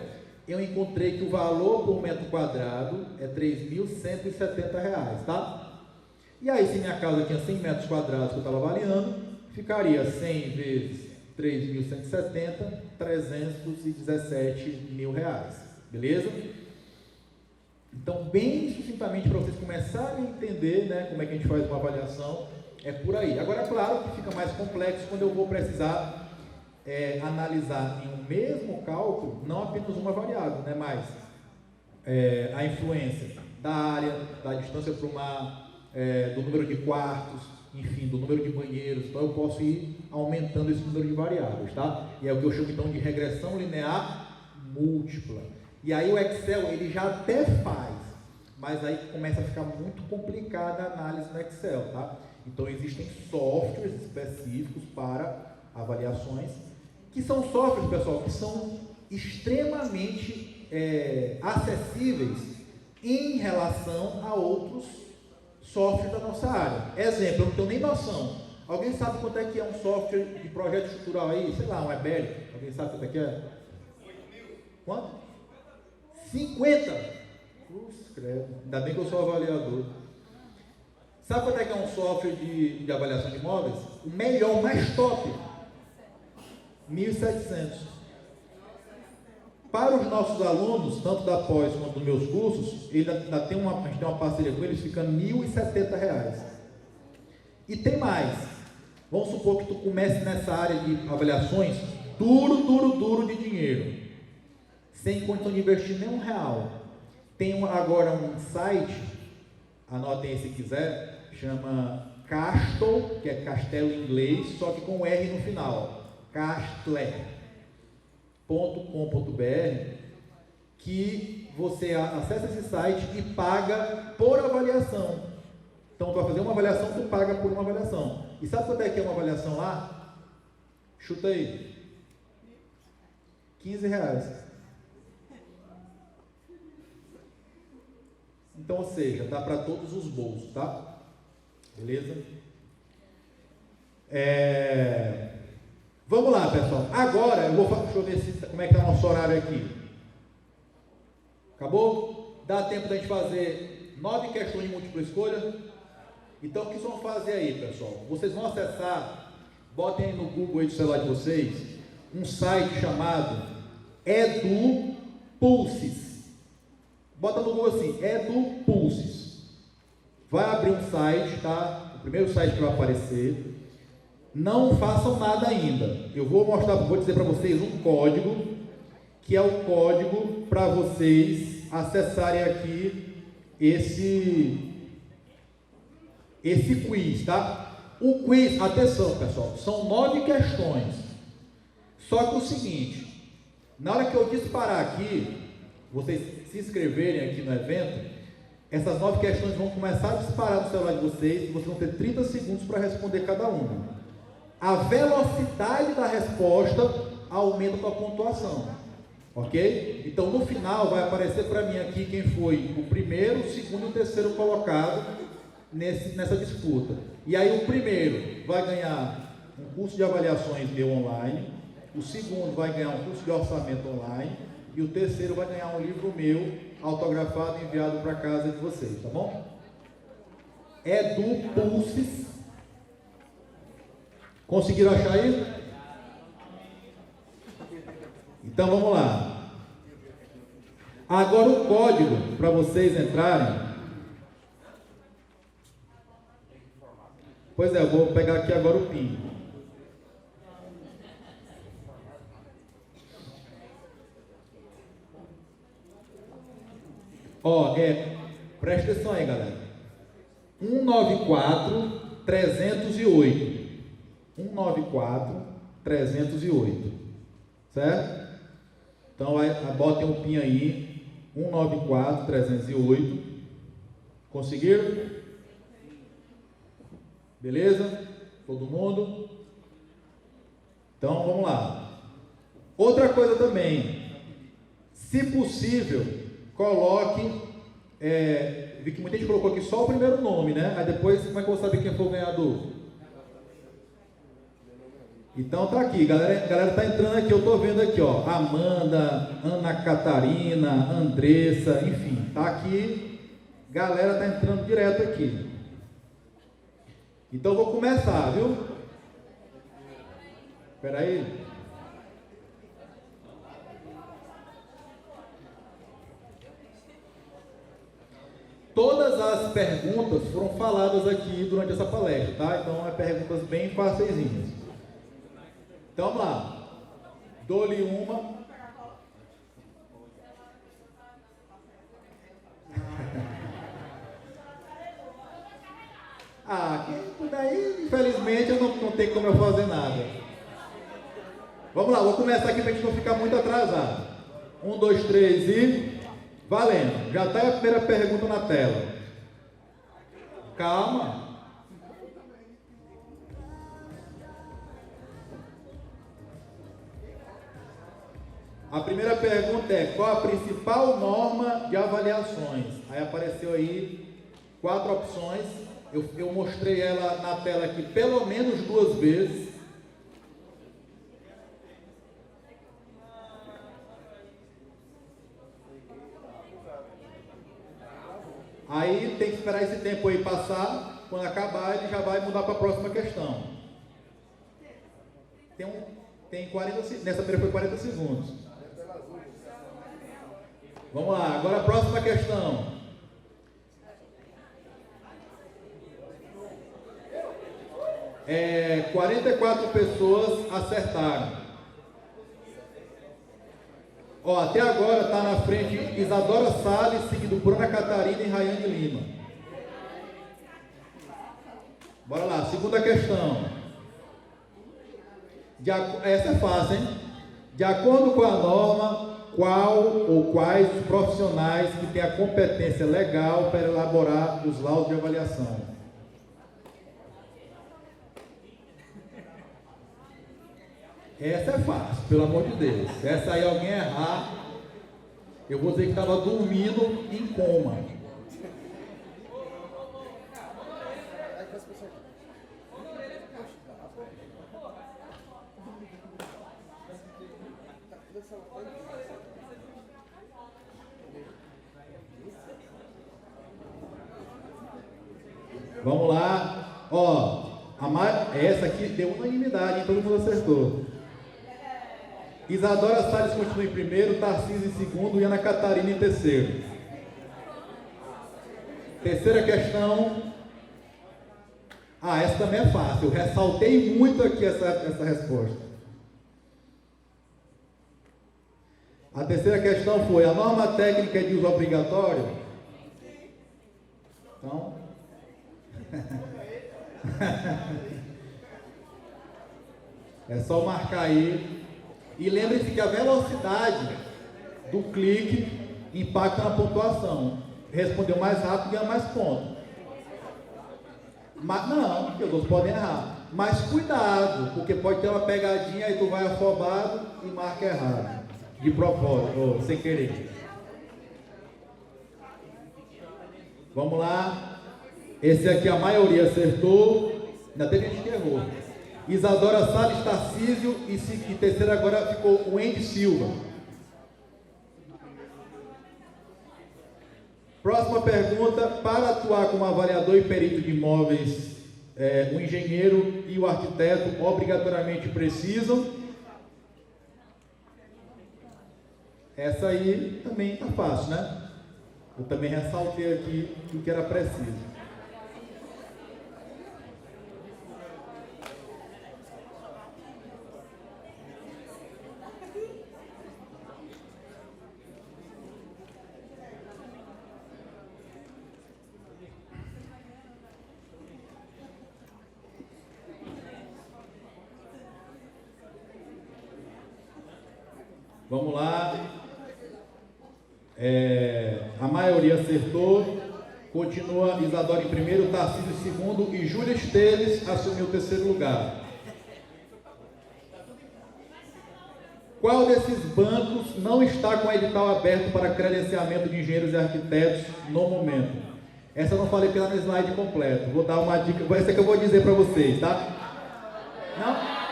eu encontrei que o valor por metro quadrado é R$ 3.170, tá? E aí, se minha casa tinha 100 metros quadrados que eu estava avaliando, ficaria 100 vezes 3.170, R$317.000, beleza? Então, bem sucintamente, para vocês começarem a entender, né, como é que a gente faz uma avaliação, é por aí. Agora, é claro que fica mais complexo quando eu vou precisar analisar em um mesmo cálculo, não apenas uma variável, né, mas a influência da área, da distância para o mar, do número de quartos, enfim, do número de banheiros. Então eu posso ir aumentando esse número de variáveis, tá? E é o que eu chamo então de regressão linear múltipla. E aí o Excel ele já até faz, mas aí começa a ficar muito complicada a análise no Excel, tá? Então existem softwares específicos para avaliações, que são softwares, pessoal, que são extremamente acessíveis em relação a outros softwares da nossa área. Exemplo, eu não tenho nem noção. Alguém sabe quanto é que é um software de projeto estrutural aí? Sei lá, um EBL. Alguém sabe quanto é que é? 8.000. Quanto? 50? Cruz, credo. Ainda bem que eu sou avaliador. Sabe quanto é que é um software de avaliação de imóveis? O melhor, o mais top. 1.700. Para os nossos alunos, tanto da pós quanto dos meus cursos, a gente tem uma parceria com eles, fica R$1.070. E tem mais. Vamos supor que tu comece nessa área de avaliações, duro de dinheiro, sem condição de investir nem R$1. Tem agora um site, anotem aí se quiser, chama Castle, que é castelo em inglês, só que com R no final, Castle.com.br, que você acessa esse site e paga por avaliação. Então, tu vai fazer uma avaliação, tu paga por uma avaliação. E sabe quanto é que é uma avaliação lá? Chuta aí. R$15. Então, ou seja, dá para todos os bolsos, tá? Beleza? Vamos lá, pessoal. Agora, deixa eu ver como é que está o nosso horário aqui. Acabou? Dá tempo da gente fazer 9 questões de múltipla escolha? Então, o que vocês vão fazer aí, pessoal? Vocês vão acessar, botem aí no Google aí do celular de vocês, um site chamado EduPulses. Bota no Google assim, EduPulses. Vai abrir um site, tá? O primeiro site que vai aparecer. Não façam nada ainda. Eu vou dizer para vocês um código, que é o código para vocês acessarem aqui esse quiz, tá? O quiz, atenção, pessoal, são 9 questões. Só que o seguinte, na hora que eu disparar aqui, vocês se inscreverem aqui no evento, essas 9 questões vão começar a disparar no celular de vocês e vocês vão ter 30 segundos para responder cada uma. A velocidade da resposta aumenta com a pontuação, ok? Então no final vai aparecer para mim aqui quem foi o primeiro, o segundo e o terceiro colocado nessa disputa. E aí o primeiro vai ganhar um curso de avaliações meu online, o segundo vai ganhar um curso de orçamento online e o terceiro vai ganhar um livro meu autografado e enviado para casa de vocês, tá bom? EduPulses. Conseguiram achar aí? Então vamos lá. Agora o código para vocês entrarem. Pois é, eu vou pegar aqui agora o PIN. Presta atenção aí, galera. 194.308. 194.308, certo? Então botem o PIN aí, 194.308. Conseguiram? Beleza? Todo mundo? Então vamos lá. Outra coisa também, se possível, coloque, vi que muita gente colocou aqui só o primeiro nome, né? Aí depois, como é que eu vou saber quem foi o ganhador? Então tá aqui, galera tá entrando aqui, eu tô vendo aqui, ó, Amanda, Ana Catarina, Andressa, enfim, tá aqui, galera tá entrando direto aqui. Então eu vou começar, viu? Espera aí. Todas as perguntas foram faladas aqui durante essa palestra, tá? Então é perguntas bem facilzinhas. Então vamos lá. Dou-lhe uma. Ah, daí, infelizmente, eu não tenho como eu fazer nada. Vamos lá, vou começar aqui para a gente não ficar muito atrasado. 1, 2, 3 e... valendo. Já está a primeira pergunta na tela. Calma. A primeira pergunta é: qual a principal norma de avaliações? Aí apareceu aí 4 opções. Eu mostrei ela na tela aqui pelo menos 2 vezes. Aí tem que esperar esse tempo aí passar. Quando acabar, ele já vai mudar para a próxima questão. Tem 40 segundos. Nessa primeira foi 40 segundos. Vamos lá, agora a próxima questão. 44 pessoas acertaram. Ó, até agora está na frente Isadora Salles, seguido por Ana Catarina e Rayane Lima. Bora lá, segunda questão. Essa é fácil, hein? De acordo com a norma, qual ou quais os profissionais que têm a competência legal para elaborar os laudos de avaliação? Essa é fácil, pelo amor de Deus. Essa aí alguém errar, eu vou dizer que estava dormindo em coma. Vamos lá. Ó, essa aqui deu unanimidade, hein? Todo mundo acertou. Isadora Salles continua em primeiro, Tarcísio em segundo e Ana Catarina em terceiro. Terceira questão. Essa também é fácil. Eu ressaltei muito aqui essa resposta. A terceira questão foi: a norma técnica é de uso obrigatório? Então... é só marcar aí. E lembre-se que a velocidade do clique impacta na pontuação. Respondeu mais rápido, ganha mais pontos. Mas não, porque os outros podem errar. Mas cuidado, porque pode ter uma pegadinha e tu vai afobado e marca errado. De propósito, ou sem querer. Vamos lá. Esse aqui a maioria acertou. Ainda teve gente que errou. Isadora Salles, Tarcísio e terceiro agora ficou o Wendy Silva. Próxima pergunta: para atuar como avaliador e perito de imóveis, o engenheiro e o arquiteto obrigatoriamente precisam? Essa aí também está fácil, né? Eu também ressaltei aqui o que era preciso. Vamos lá. A maioria acertou. Continua Isadora em primeiro, Tarcísio em segundo e Júlia Esteves assumiu o terceiro lugar. Qual desses bancos não está com edital aberto para credenciamento de engenheiros e arquitetos no momento? Essa eu não falei pela no slide completo. Vou dar uma dica. Essa é que eu vou dizer para vocês, tá? Não?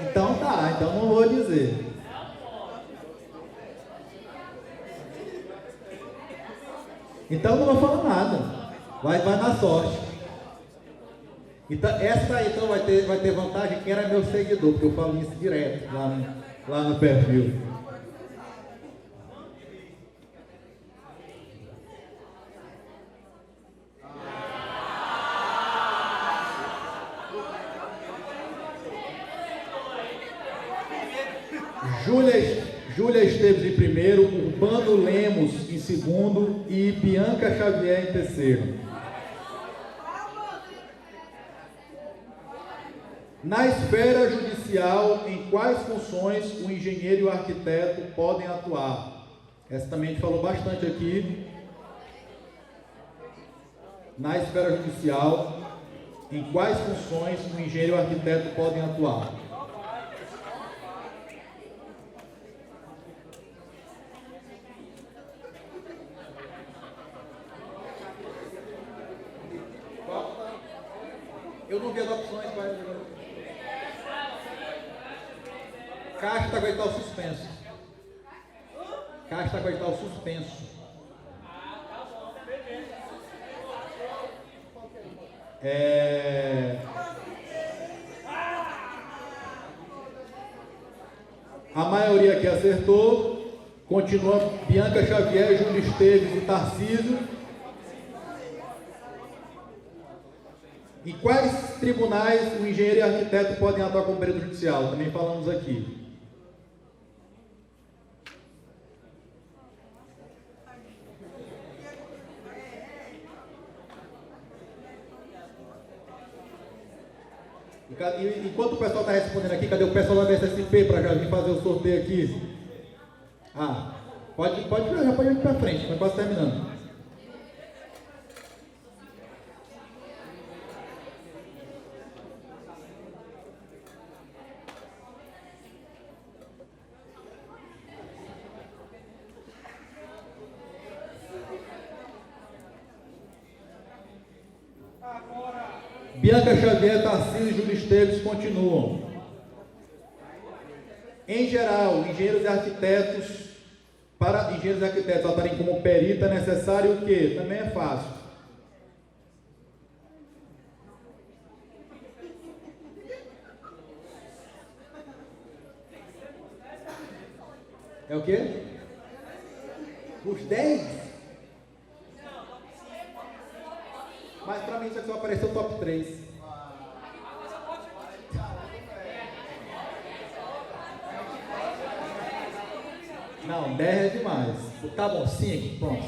Então tá, então não vou dizer. Então não vou falar nada. Vai na sorte. Então, essa aí então vai ter vantagem quem era meu seguidor, porque eu falo isso direto lá no perfil. Júlia Júlia Esteves em primeiro, Urbano Lemos em segundo e Bianca Xavier em terceiro. Na esfera judicial, em quais funções o engenheiro e o arquiteto podem atuar? Essa também a gente falou bastante aqui. Na esfera judicial, em quais funções o engenheiro e o arquiteto podem atuar? Eu não vi as opções. Caixa está aguentar o suspenso. Caixa está aguentar o suspenso. A maioria que acertou. Continua Bianca Xavier, Júlio Esteves e Tarcísio. Em quais tribunais o engenheiro e o arquiteto podem atuar como perito judicial? Também falamos aqui. E enquanto o pessoal está respondendo aqui, cadê o pessoal da BSSP para já vir fazer o sorteio aqui? Pode ir para frente, mas quase terminando. Bianca Xavier, Tarcísio e Júlio Esteves continuam. Em geral, engenheiros e arquitetos, para engenheiros e arquitetos atuarem como perito, é necessário o quê? Também é fácil. É o quê? Os 10? Mas para mim isso aqui só apareceu o top 3. Não, 10 é demais. Tá bom, 5, pronto,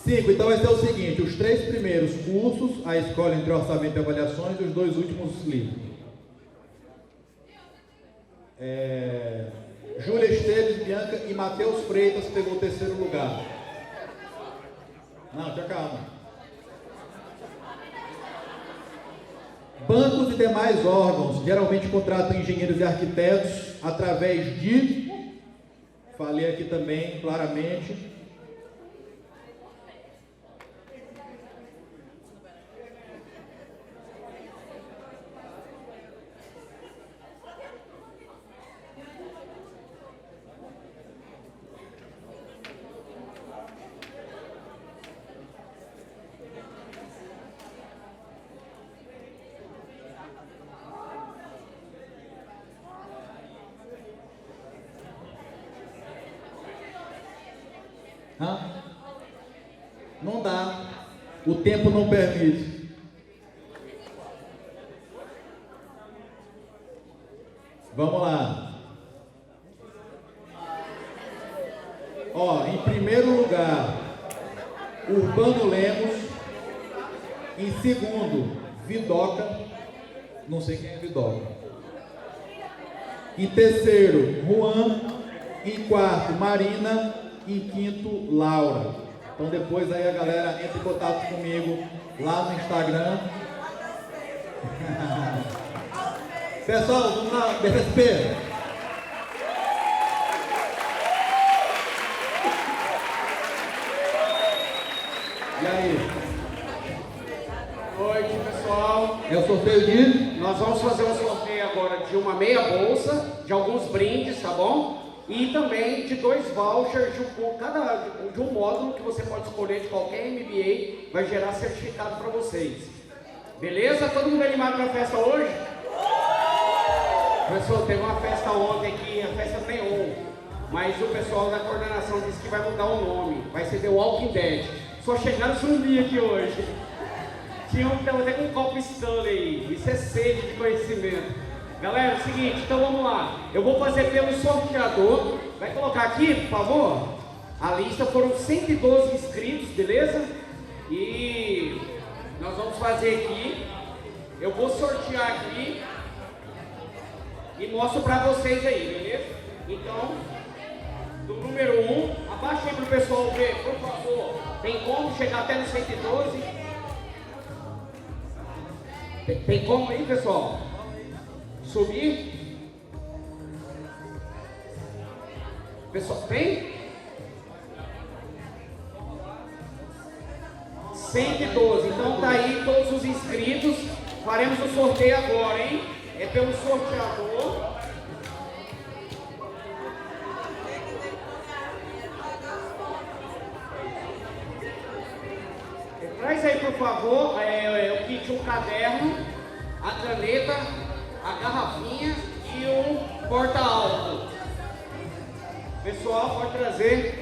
5. Então vai ser o seguinte: os 3 primeiros cursos, a escola entre orçamento e avaliações, e os 2 últimos livros. Júlia Esteves, Bianca e Matheus Freitas pegou o terceiro lugar. Não, calma. Bancos e demais órgãos geralmente contratam engenheiros e arquitetos através de... Falei aqui também claramente... Não dá, o tempo não permite. Vamos lá. Em primeiro lugar, Urbano Lemos. Em segundo, Vidoca. Não sei quem é Vidoca. Em terceiro, Juan. Em quarto, Marina. Em quinto, Laura. Então depois aí a galera entra em contato comigo lá no Instagram. Pessoal, vamos lá, BSP. E aí? Boa noite, pessoal. É o sorteio de? Nós vamos fazer um sorteio agora de uma meia bolsa, de alguns brindes, tá bom? E também de 2 vouchers de um módulo que você pode escolher de qualquer MBA, vai gerar certificado para vocês. Beleza? Todo mundo animado para a festa hoje? Pessoal, teve uma festa ontem aqui, a festa neon, mas o pessoal da coordenação disse que vai mudar o nome, vai ser The Walking Dead. Só chegaram zumbi aqui hoje. Tinha um que tava até com um copo Stanley aí. Isso é sede de conhecimento. Galera, é o seguinte, então vamos lá. Eu vou fazer pelo sorteador. Vai colocar aqui, por favor? A lista foram 112 inscritos, beleza? E nós vamos fazer aqui. Eu vou sortear aqui e mostro pra vocês aí, beleza? Então, do número 1, abaixa aí pro pessoal ver, por favor. Tem como chegar até no 112? Tem como aí, pessoal? Subir? Pessoal, tem? 112. Então tá aí todos os inscritos. Faremos o sorteio agora, hein? É pelo sorteador. Traz aí, por favor, o kit, um caderno, a caneta, a garrafinha e o porta-álcool. Pessoal, pode trazer.